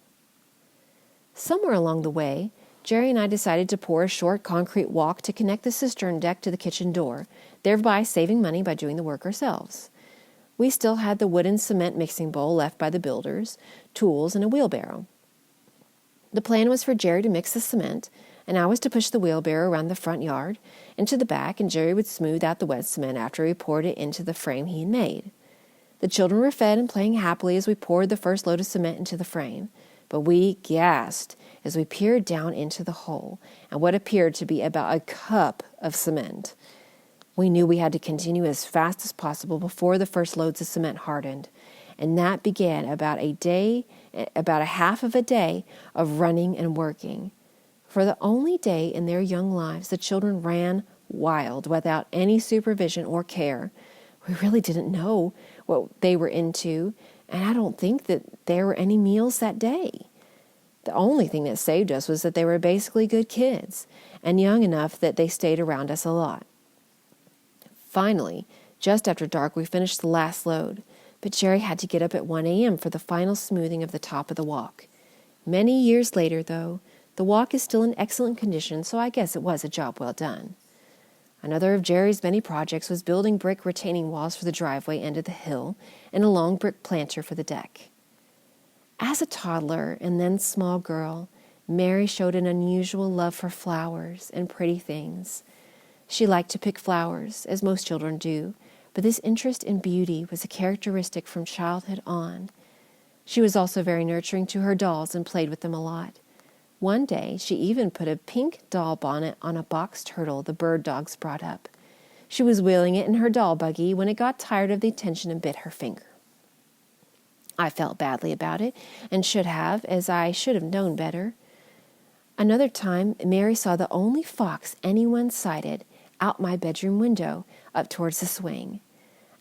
A: Somewhere along the way, Jerry and I decided to pour a short concrete walk to connect the cistern deck to the kitchen door, thereby saving money by doing the work ourselves. We still had the wooden cement mixing bowl left by the builders, tools, and a wheelbarrow. The plan was for Jerry to mix the cement, and I was to push the wheelbarrow around the front yard and to the back, and Jerry would smooth out the wet cement after we poured it into the frame he had made. The children were fed and playing happily as we poured the first load of cement into the frame, but we gasped as we peered down into the hole and what appeared to be about a cup of cement. We knew we had to continue as fast as possible before the first loads of cement hardened, and that began about a half of a day of running and working. For the only day in their young lives, the children ran wild without any supervision or care. We really didn't know what they were into, and I don't think that there were any meals that day. The only thing that saved us was that they were basically good kids and young enough that they stayed around us a lot. Finally, just after dark, we finished the last load, but Jerry had to get up at 1 a.m. for the final smoothing of the top of the walk. Many years later, though, the walk is still in excellent condition, so I guess it was a job well done. Another of Jerry's many projects was building brick retaining walls for the driveway end of the hill and a long brick planter for the deck. As a toddler and then small girl, Mary showed an unusual love for flowers and pretty things. She liked to pick flowers, as most children do, but this interest in beauty was a characteristic from childhood on. She was also very nurturing to her dolls and played with them a lot. One day, she even put a pink doll bonnet on a box turtle the bird dogs brought up. She was wheeling it in her doll buggy when it got tired of the attention and bit her finger. I felt badly about it and should have, as I should have known better. Another time, Mary saw the only fox anyone sighted out my bedroom window up towards the swing.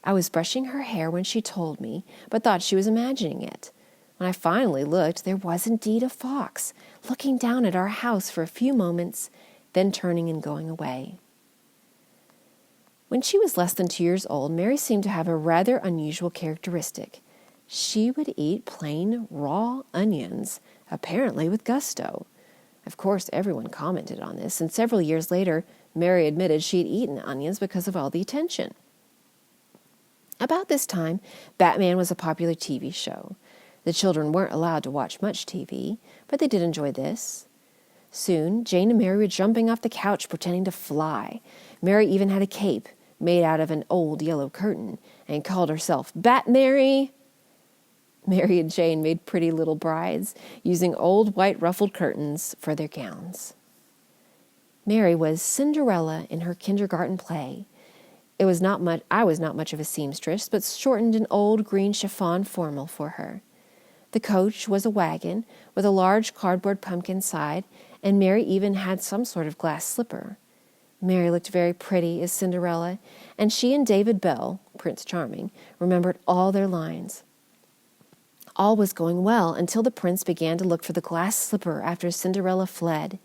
A: I was brushing her hair when she told me, but thought she was imagining it. When I finally looked, there was indeed a fox, looking down at our house for a few moments, then turning and going away. When she was less than 2 years old, Mary seemed to have a rather unusual characteristic. She would eat plain, raw onions, apparently with gusto. Of course, everyone commented on this, and several years later, Mary admitted she had eaten onions because of all the attention. About this time, Batman was a popular TV show. The children weren't allowed to watch much TV, but they did enjoy this. Soon, Jane and Mary were jumping off the couch pretending to fly. Mary even had a cape made out of an old yellow curtain and called herself Bat Mary. Mary and Jane made pretty little brides, using old white ruffled curtains for their gowns. Mary was Cinderella in her kindergarten play. I was not much of a seamstress, but shortened an old green chiffon formal for her. The coach was a wagon with a large cardboard pumpkin side, and Mary even had some sort of glass slipper. Mary looked very pretty as Cinderella, and she and David Bell, Prince Charming, remembered all their lines. All was going well until the prince began to look for the glass slipper after Cinderella fled.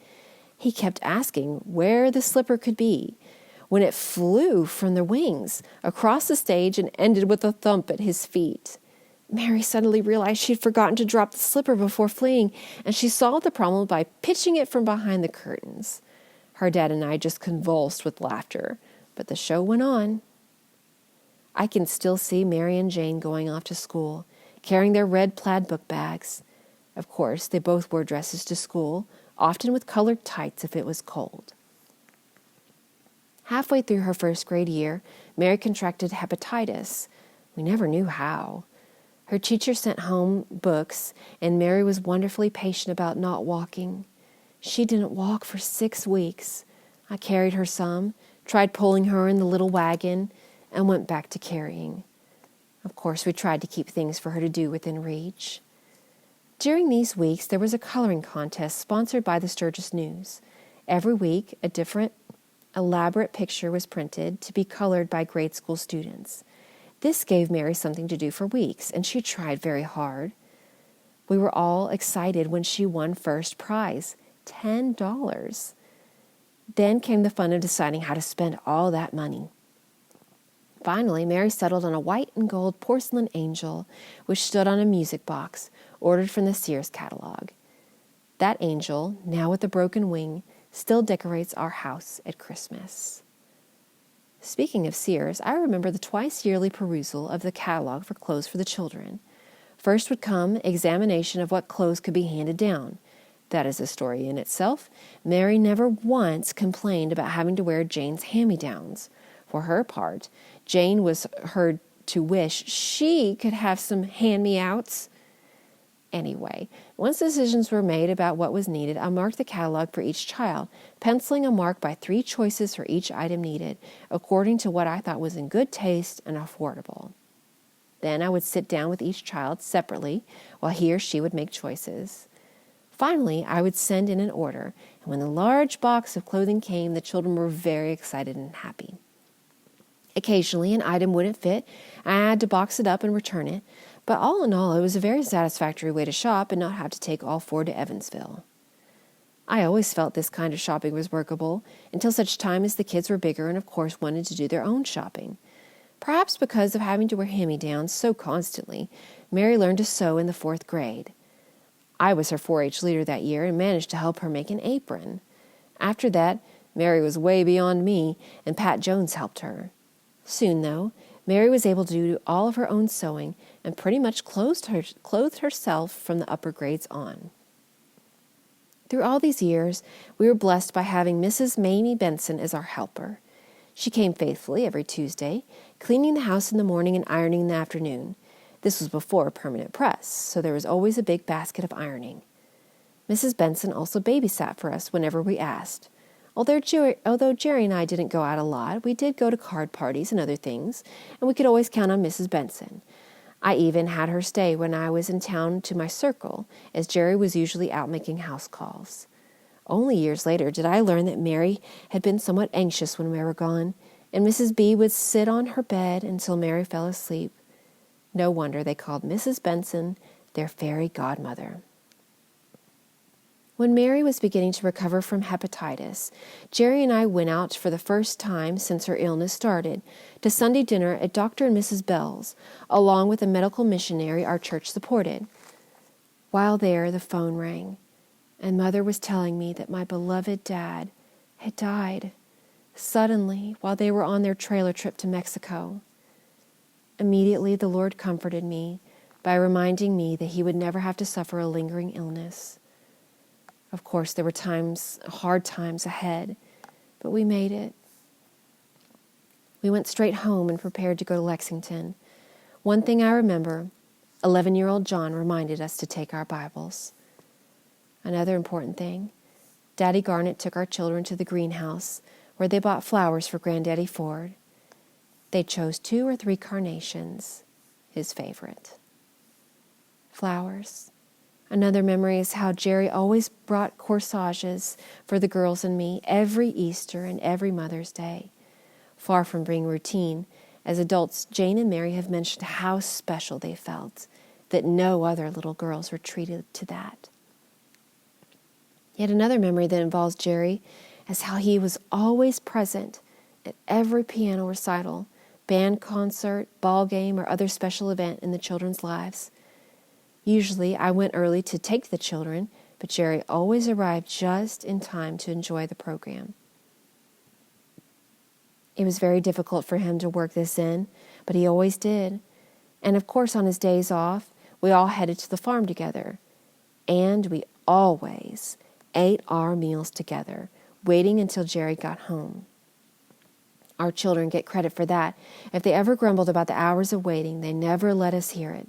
A: He kept asking where the slipper could be, when it flew from the wings across the stage and ended with a thump at his feet. Mary suddenly realized she'd forgotten to drop the slipper before fleeing, and she solved the problem by pitching it from behind the curtains. Her dad and I just convulsed with laughter, but the show went on. I can still see Mary and Jane going off to school, carrying their red plaid book bags. Of course, they both wore dresses to school, often with colored tights if it was cold. Halfway through her first grade year, Mary contracted hepatitis. We never knew how. Her teacher sent home books, and Mary was wonderfully patient about not walking. She didn't walk for 6 weeks. I carried her some, tried pulling her in the little wagon, and went back to carrying. Of course, we tried to keep things for her to do within reach. During these weeks, there was a coloring contest sponsored by the Sturgis News. Every week, a different, elaborate picture was printed to be colored by grade school students. This gave Mary something to do for weeks, and she tried very hard. We were all excited when she won first prize, $10. Then came the fun of deciding how to spend all that money. Finally, Mary settled on a white and gold porcelain angel, which stood on a music box, ordered from the Sears catalog. That angel, now with a broken wing, still decorates our house at Christmas. Speaking of Sears, I remember the twice-yearly perusal of the catalog for clothes for the children. First would come examination of what clothes could be handed down. That is a story in itself. Mary never once complained about having to wear Jane's hand-me-downs. For her part, Jane was heard to wish she could have some hand-me-outs. Anyway, once decisions were made about what was needed, I marked the catalog for each child, penciling a mark by 3 choices for each item needed, according to what I thought was in good taste and affordable. Then I would sit down with each child separately while he or she would make choices. Finally, I would send in an order, and when the large box of clothing came, the children were very excited and happy. Occasionally, an item wouldn't fit, and I had to box it up and return it, but all in all, it was a very satisfactory way to shop and not have to take all 4 to Evansville. I always felt this kind of shopping was workable until such time as the kids were bigger and, of course, wanted to do their own shopping. Perhaps because of having to wear hand-me-downs so constantly, Mary learned to sew in the 4th grade. I was her 4-H leader that year and managed to help her make an apron. After that, Mary was way beyond me, and Pat Jones helped her. Soon, though, Mary was able to do all of her own sewing and pretty much clothed herself from the upper grades on. Through all these years, we were blessed by having Mrs. Mamie Benson as our helper. She came faithfully every Tuesday, cleaning the house in the morning and ironing in the afternoon. This was before a permanent press, so there was always a big basket of ironing. Mrs. Benson also babysat for us whenever we asked. Although Jerry and I didn't go out a lot, we did go to card parties and other things, and we could always count on Mrs. Benson. I even had her stay when I was in town to my circle, as Jerry was usually out making house calls. Only years later did I learn that Mary had been somewhat anxious when we were gone, and Mrs. B would sit on her bed until Mary fell asleep. No wonder they called Mrs. Benson their fairy godmother. When Mary was beginning to recover from hepatitis, Jerry and I went out for the first time since her illness started to Sunday dinner at Dr. and Mrs. Bell's, along with a medical missionary our church supported. While there, the phone rang, and Mother was telling me that my beloved Dad had died suddenly while they were on their trailer trip to Mexico. Immediately, the Lord comforted me by reminding me that he would never have to suffer a lingering illness. Of course, there were hard times ahead, but we made it. We went straight home and prepared to go to Lexington. One thing I remember, 11-year-old John reminded us to take our Bibles. Another important thing, Daddy Garnett took our children to the greenhouse, where they bought flowers for Granddaddy Ford. They chose 2 or 3 carnations, his favorite. Flowers. Another memory is how Jerry always brought corsages for the girls and me every Easter and every Mother's Day. Far from being routine, as adults, Jane and Mary have mentioned how special they felt, that no other little girls were treated to that. Yet another memory that involves Jerry is how he was always present at every piano recital, band concert, ball game, or other special event in the children's lives. Usually, I went early to take the children, but Jerry always arrived just in time to enjoy the program. It was very difficult for him to work this in, but he always did. And of course, on his days off, we all headed to the farm together. And we always ate our meals together, waiting until Jerry got home. Our children get credit for that. If they ever grumbled about the hours of waiting, they never let us hear it.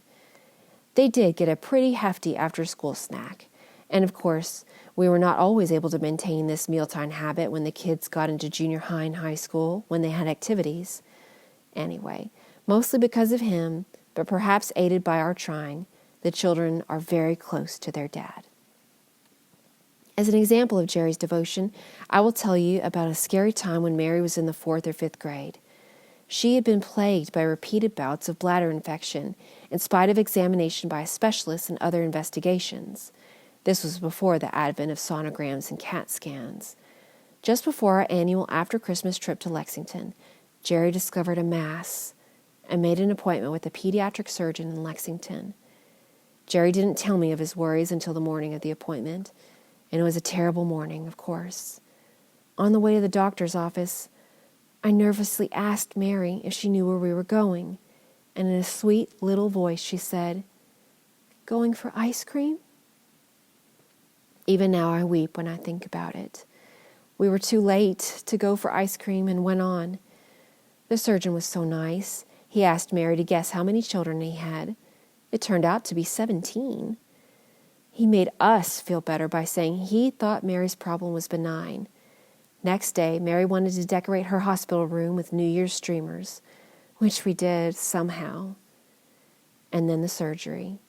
A: They did get a pretty hefty after-school snack. And of course, we were not always able to maintain this mealtime habit when the kids got into junior high and high school, when they had activities. Anyway, mostly because of him, but perhaps aided by our trying, the children are very close to their dad. As an example of Jerry's devotion, I will tell you about a scary time when Mary was in the 4th or 5th grade. She had been plagued by repeated bouts of bladder infection, in spite of examination by a specialist and other investigations. This was before the advent of sonograms and CAT scans. Just before our annual after-Christmas trip to Lexington, Jerry discovered a mass and made an appointment with a pediatric surgeon in Lexington. Jerry didn't tell me of his worries until the morning of the appointment, and it was a terrible morning, of course. On the way to the doctor's office, I nervously asked Mary if she knew where we were going, and in a sweet little voice she said, "Going for ice cream?" Even now I weep when I think about it. We were too late to go for ice cream and went on. The surgeon was so nice. He asked Mary to guess how many children he had. It turned out to be 17. He made us feel better by saying he thought Mary's problem was benign. Next day, Mary wanted to decorate her hospital room with New Year's streamers, which we did somehow. And then the surgery.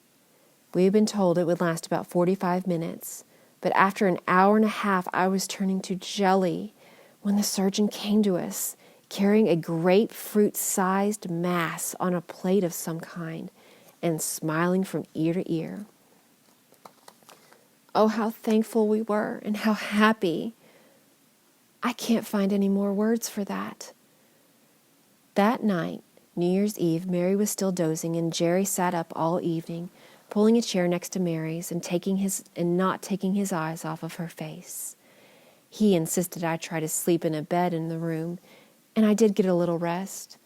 A: We had been told it would last about 45 minutes, but after an hour and a half, I was turning to jelly when the surgeon came to us, carrying a grapefruit-sized mass on a plate of some kind and smiling from ear to ear. Oh, how thankful we were and how happy. I can't find any more words for that. That night, New Year's Eve, Mary was still dozing and Jerry sat up all evening, pulling a chair next to Mary's and not taking his eyes off of her face. He insisted I try to sleep in a bed in the room, and I did get a little rest.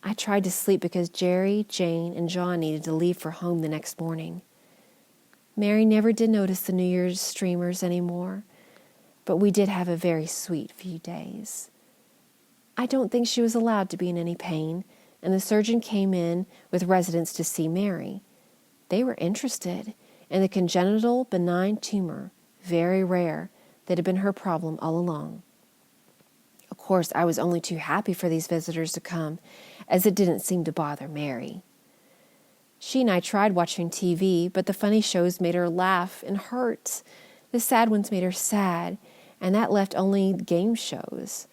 A: I tried to sleep because Jerry, Jane, and John needed to leave for home the next morning. Mary never did notice the New Year's streamers anymore, but we did have a very sweet few days. I don't think she was allowed to be in any pain, and the surgeon came in with residents to see Mary. They were interested in the congenital benign tumor, very rare, that had been her problem all along. Of course, I was only too happy for these visitors to come, as it didn't seem to bother Mary. She and I tried watching TV, but the funny shows made her laugh and hurt. The sad ones made her sad, and that left only game shows.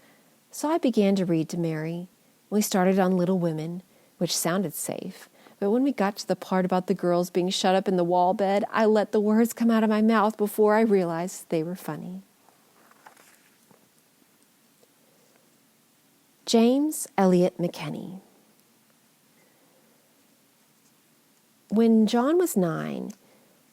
A: So I began to read to Mary. We started on Little Women, which sounded safe. But when we got to the part about the girls being shut up in the wall bed, I let the words come out of my mouth before I realized they were funny. James Elliott McKenney. When John was 9,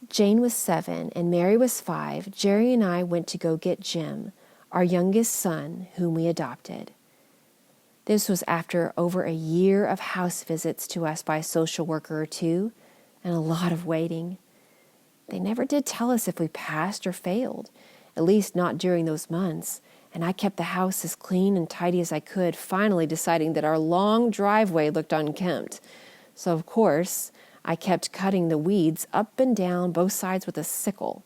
A: Jane was 7, and Mary was 5, Jerry and I went to go get Jim, our youngest son, whom we adopted. This was after over a year of house visits to us by a social worker or two, and a lot of waiting. They never did tell us if we passed or failed, at least not during those months, and I kept the house as clean and tidy as I could, finally deciding that our long driveway looked unkempt. So, of course, I kept cutting the weeds up and down both sides with a sickle.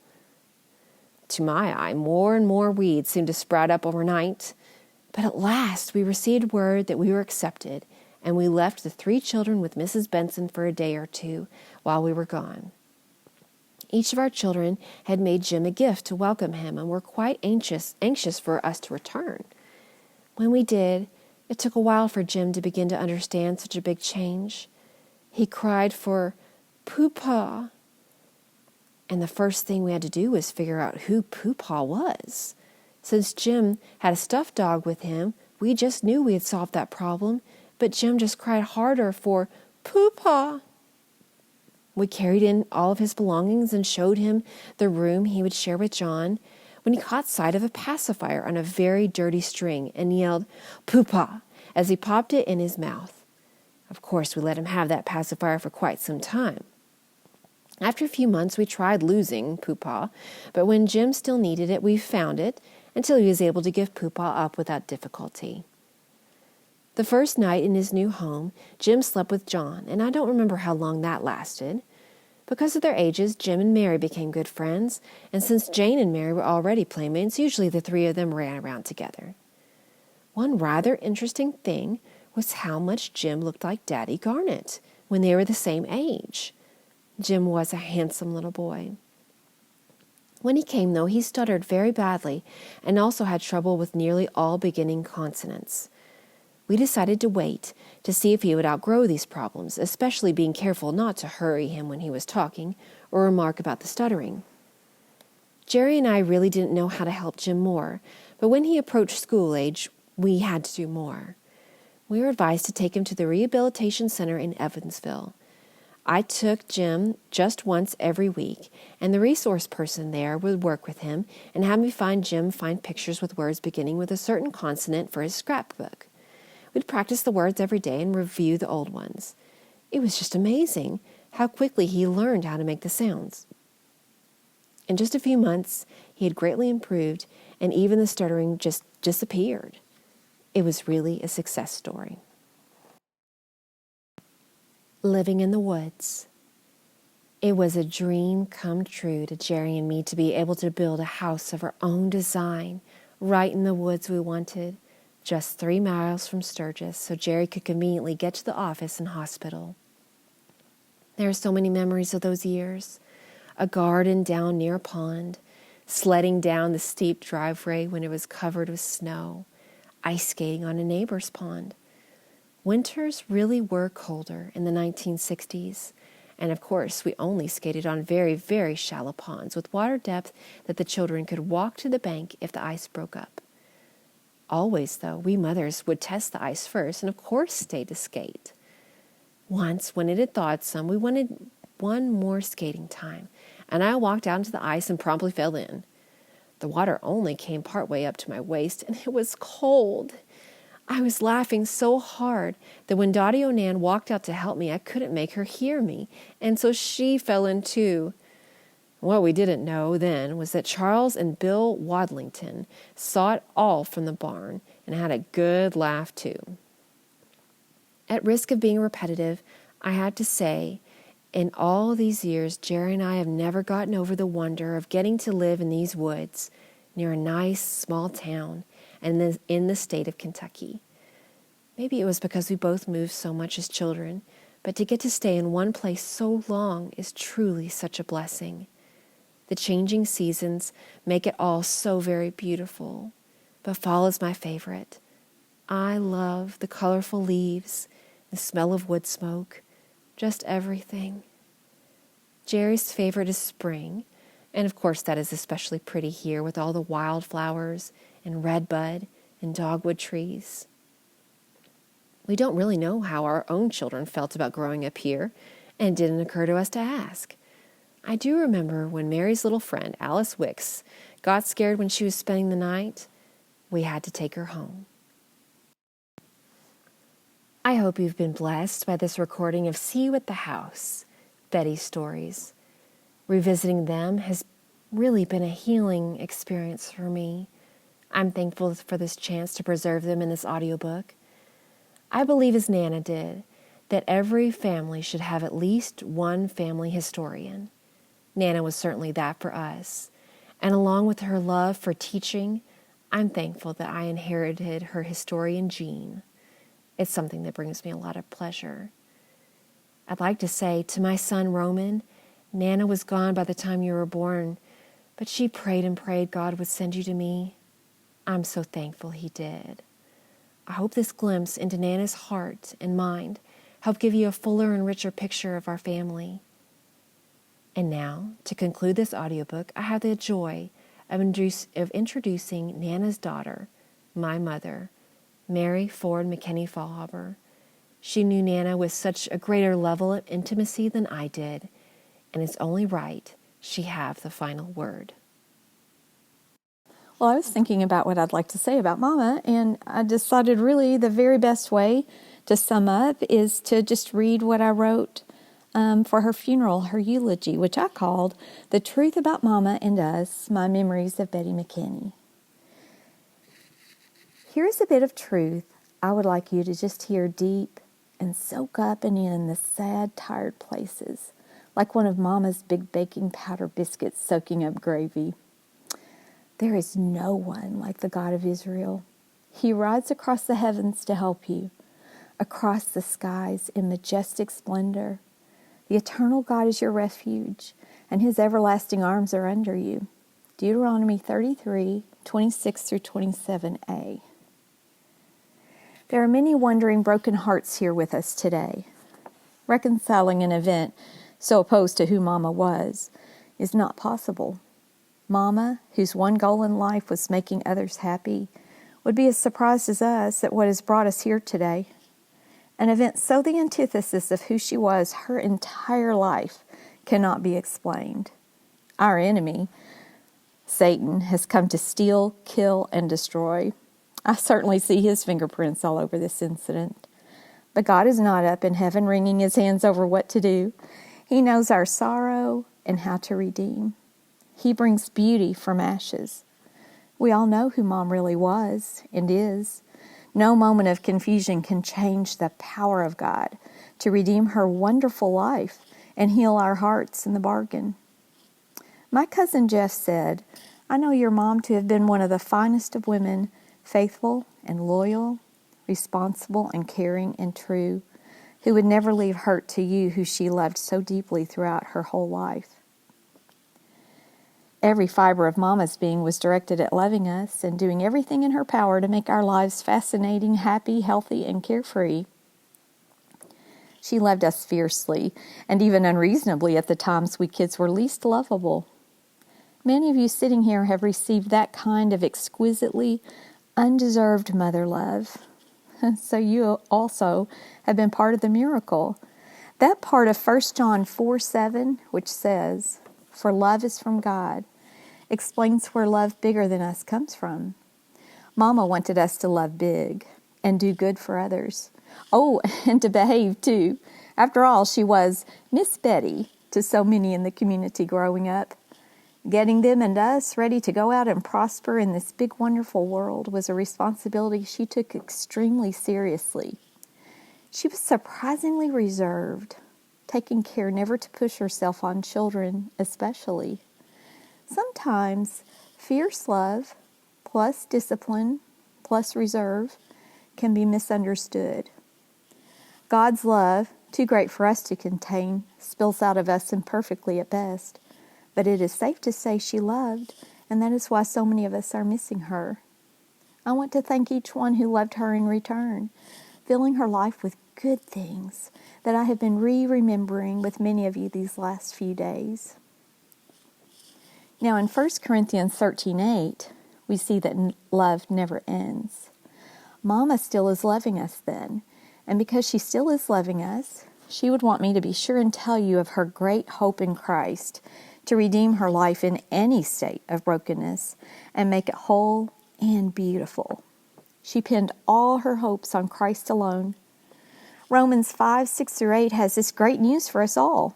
A: To my eye, more and more weeds seemed to sprout up overnight. But at last we received word that we were accepted, and we left the 3 children with Mrs. Benson for a day or two while we were gone. Each of our children had made Jim a gift to welcome him and were quite anxious for us to return. When we did, it took a while for Jim to begin to understand such a big change. He cried for Poopa, and the first thing we had to do was figure out who Poopa was. Since Jim had a stuffed dog with him, we just knew we had solved that problem, but Jim just cried harder for Poopa. We carried in all of his belongings and showed him the room he would share with John when he caught sight of a pacifier on a very dirty string and yelled, "Poopa," as he popped it in his mouth. Of course, we let him have that pacifier for quite some time. After a few months, we tried losing Poopa, but when Jim still needed it, we found it until he was able to give Poopa up without difficulty. The first night in his new home, Jim slept with John, and I don't remember how long that lasted. Because of their ages, Jim and Mary became good friends, and since Jane and Mary were already playmates, usually the 3 of them ran around together. One rather interesting thing was how much Jim looked like Daddy Garnet when they were the same age. Jim was a handsome little boy. When he came, though, he stuttered very badly and also had trouble with nearly all beginning consonants. We decided to wait to see if he would outgrow these problems, especially being careful not to hurry him when he was talking or remark about the stuttering. Jerry and I really didn't know how to help Jim more, but when he approached school age, we had to do more. We were advised to take him to the Rehabilitation Center in Evansville. I took Jim just once every week, and the resource person there would work with him and have me find pictures with words beginning with a certain consonant for his scrapbook. We'd practice the words every day and review the old ones. It was just amazing how quickly he learned how to make the sounds. In just a few months, he had greatly improved, and even the stuttering just disappeared. It was really a success story. Living in the woods. It was a dream come true to Jerry and me to be able to build a house of our own design right in the woods we wanted, just 3 miles from Sturgis, so Jerry could conveniently get to the office and hospital. There are so many memories of those years. A garden down near a pond, sledding down the steep driveway when it was covered with snow, ice skating on a neighbor's pond. Winters really were colder in the 1960s, and of course we only skated on very, very shallow ponds with water depth that the children could walk to the bank if the ice broke up. Always, though, we mothers would test the ice first and of course stay to skate. Once, when it had thawed some, we wanted one more skating time, and I walked out into the ice and promptly fell in. The water only came partway up to my waist, and it was cold. I was laughing so hard that when Dottie O'Nan walked out to help me, I couldn't make her hear me, and so she fell in too. What we didn't know then was that Charles and Bill Wadlington saw it all from the barn and had a good laugh too. At risk of being repetitive, I had to say, in all these years, Jerry and I have never gotten over the wonder of getting to live in these woods near a nice small town and in the state of Kentucky. Maybe it was because we both moved so much as children, but to get to stay in one place so long is truly such a blessing. The changing seasons make it all so very beautiful, but fall is my favorite. I love the colorful leaves, the smell of wood smoke, just everything. Jerry's favorite is spring, and of course that is especially pretty here with all the wildflowers and redbud and dogwood trees. We don't really know how our own children felt about growing up here, and it didn't occur to us to ask. I do remember when Mary's little friend, Alice Wicks, got scared when she was spending the night, we had to take her home. I hope you've been blessed by this recording of See You at the House, Betty's stories. Revisiting them has really been a healing experience for me. I'm thankful for this chance to preserve them in this audiobook. I believe, as Nana did, that every family should have at least one family historian. Nana was certainly that for us. And along with her love for teaching, I'm thankful that I inherited her historian gene. It's something that brings me a lot of pleasure. I'd like to say to my son Roman, Nana was gone by the time you were born, but she prayed and prayed God would send you to me. I'm so thankful he did. I hope this glimpse into Nana's heart and mind helped give you a fuller and richer picture of our family. And now, to conclude this audiobook, I have the joy of introducing Nana's daughter, my mother, Mary Ford McKenney Fallhaber. She knew Nana with such a greater level of intimacy than I did, and it's only right she have the final word.
B: Well, I was thinking about what I'd like to say about Mama, and I decided really the very best way to sum up is to just read what I wrote for her funeral, her eulogy, which I called The Truth About Mama and Us, My Memories of Betty McKenney. Here's a bit of truth I would like you to just hear deep and soak up and in the sad, tired places, like one of Mama's big baking powder biscuits soaking up gravy. There is no one like the God of Israel. He rides across the heavens to help you, across the skies in majestic splendor. The eternal God is your refuge, and his everlasting arms are under you. Deuteronomy 33, 26 through 27a. There are many wondering, broken hearts here with us today. Reconciling an event so opposed to who Mama was is not possible. Mama, whose one goal in life was making others happy, would be as surprised as us at what has brought us here today. An event so the antithesis of who she was her entire life cannot be explained. Our enemy, Satan, has come to steal, kill, and destroy. I certainly see his fingerprints all over this incident. But God is not up in heaven wringing his hands over what to do. He knows our sorrow and how to redeem. He brings beauty from ashes. We all know who Mom really was and is. No moment of confusion can change the power of God to redeem her wonderful life and heal our hearts in the bargain. My cousin Jeff said, I know your mom to have been one of the finest of women, faithful and loyal, responsible and caring and true, who would never leave hurt to you who she loved so deeply throughout her whole life. Every fiber of Mama's being was directed at loving us and doing everything in her power to make our lives fascinating, happy, healthy, and carefree. She loved us fiercely and even unreasonably at the times we kids were least lovable. Many of you sitting here have received that kind of exquisitely undeserved mother love. So you also have been part of the miracle. That part of 1 John 4:7, which says, "For love is from God," explains where love bigger than us comes from. Mama wanted us to love big and do good for others. Oh, and to behave too. After all, she was Miss Betty to so many in the community growing up. Getting them and us ready to go out and prosper in this big, wonderful world was a responsibility she took extremely seriously. She was surprisingly reserved, taking care never to push herself on children, especially. Sometimes fierce love plus discipline plus reserve can be misunderstood. God's love, too great for us to contain, spills out of us imperfectly at best. But it is safe to say she loved, and that is why so many of us are missing her. I want to thank each one who loved her in return, filling her life with good things that I have been remembering with many of you these last few days. Now in 1 Corinthians 13:8, we see that love never ends. Mama still is loving us then, and because she still is loving us, she would want me to be sure and tell you of her great hope in Christ to redeem her life in any state of brokenness and make it whole and beautiful. She pinned all her hopes on Christ alone. Romans 5:6-8 has this great news for us all.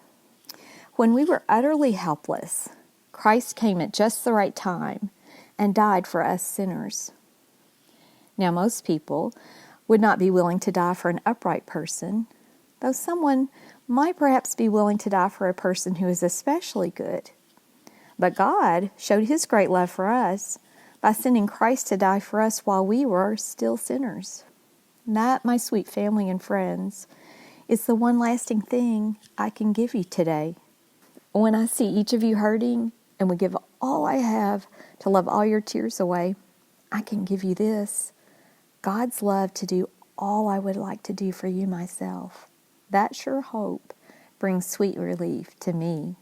B: When we were utterly helpless, Christ came at just the right time and died for us sinners. Now, most people would not be willing to die for an upright person, though someone might perhaps be willing to die for a person who is especially good. But God showed His great love for us by sending Christ to die for us while we were still sinners. That, my sweet family and friends, is the one lasting thing I can give you today. When I see each of you hurting and would give all I have to love all your tears away, I can give you this: God's love to do all I would like to do for you myself. That sure hope brings sweet relief to me.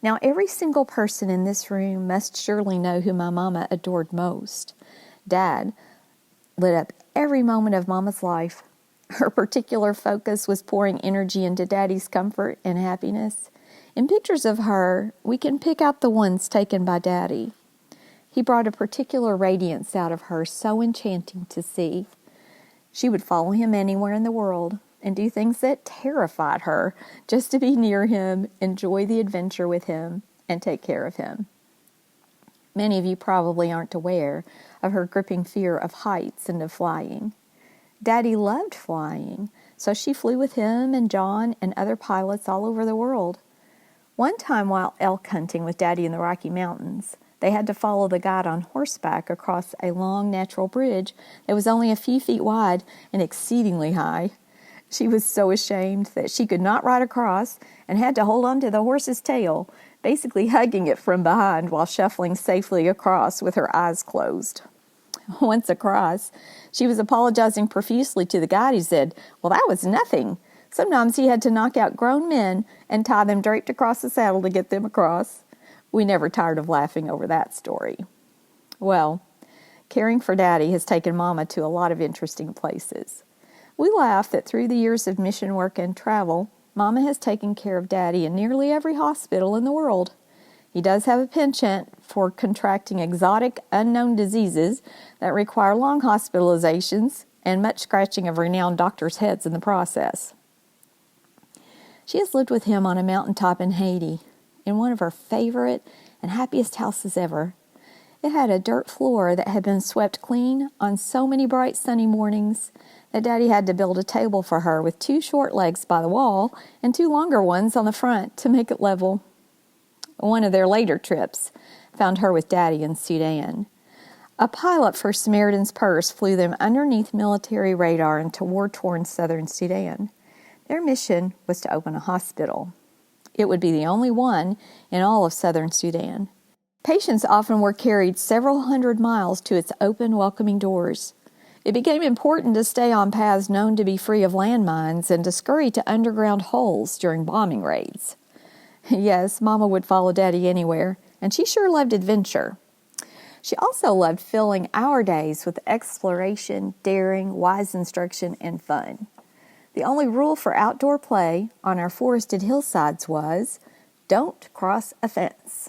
B: Now, every single person in this room must surely know who my mama adored most. Dad lit up every moment of Mama's life. Her particular focus was pouring energy into Daddy's comfort and happiness. In pictures of her, we can pick out the ones taken by Daddy. He brought a particular radiance out of her so enchanting to see. She would follow him anywhere in the world and do things that terrified her just to be near him, enjoy the adventure with him, and take care of him. Many of you probably aren't aware of her gripping fear of heights and of flying. Daddy loved flying, so she flew with him and John and other pilots all over the world. One time while elk hunting with Daddy in the Rocky Mountains, they had to follow the guide on horseback across a long natural bridge that was only a few feet wide and exceedingly high. She was so ashamed that she could not ride across and had to hold on to the horse's tail, basically hugging it from behind while shuffling safely across with her eyes closed. Once across, she was apologizing profusely to the guide, who said, "Well, that was nothing. Sometimes he had to knock out grown men and tie them draped across the saddle to get them across." We never tired of laughing over that story. Well, caring for Daddy has taken Mama to a lot of interesting places. We laugh that through the years of mission work and travel, Mama has taken care of Daddy in nearly every hospital in the world. He does have a penchant for contracting exotic, unknown diseases that require long hospitalizations and much scratching of renowned doctors' heads in the process. She has lived with him on a mountaintop in Haiti, in one of her favorite and happiest houses ever. It had a dirt floor that had been swept clean on so many bright sunny mornings that Daddy had to build a table for her with 2 short legs by the wall and 2 longer ones on the front to make it level. One of their later trips found her with Daddy in Sudan. A pilot for Samaritan's Purse flew them underneath military radar into war-torn southern Sudan. Their mission was to open a hospital. It would be the only one in all of southern Sudan. Patients often were carried several hundred miles to its open, welcoming doors. It became important to stay on paths known to be free of landmines and to scurry to underground holes during bombing raids. Yes, Mama would follow Daddy anywhere, and she sure loved adventure. She also loved filling our days with exploration, daring, wise instruction, and fun. The only rule for outdoor play on our forested hillsides was, don't cross a fence.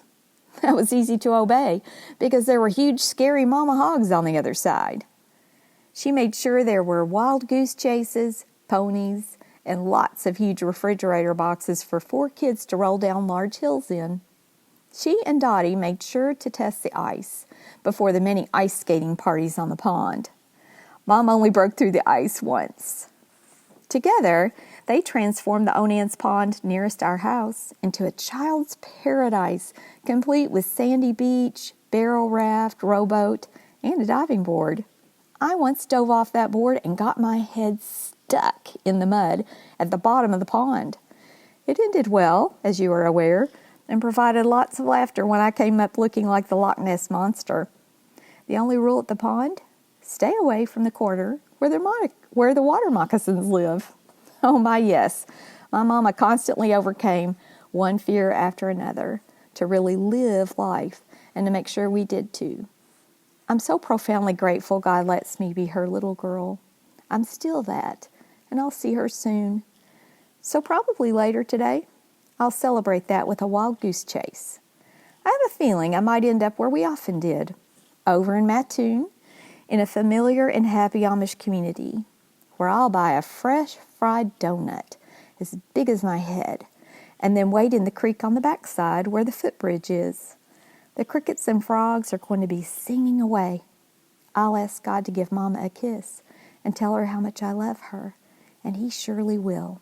B: That was easy to obey because there were huge, scary mama hogs on the other side. She made sure there were wild goose chases, ponies, and lots of huge refrigerator boxes for 4 kids to roll down large hills in. She and Dottie made sure to test the ice before the many ice skating parties on the pond. Mom only broke through the ice once. Together, they transformed the Onance Pond nearest our house into a child's paradise, complete with sandy beach, barrel raft, rowboat, and a diving board. I once dove off that board and got my head stuck in the mud at the bottom of the pond. It ended well, as you are aware, and provided lots of laughter when I came up looking like the Loch Ness Monster. The only rule at the pond? Stay away from the quarter where the water moccasins live. Oh my, yes. My mama constantly overcame one fear after another to really live life and to make sure we did too. I'm so profoundly grateful God lets me be her little girl. I'm still that, and I'll see her soon. So probably later today, I'll celebrate that with a wild goose chase. I have a feeling I might end up where we often did, over in Mattoon, in a familiar and happy Amish community, where I'll buy a fresh fried donut as big as my head, and then wade in the creek on the backside where the footbridge is. The crickets and frogs are going to be singing away. I'll ask God to give Mama a kiss and tell her how much I love her, and He surely will.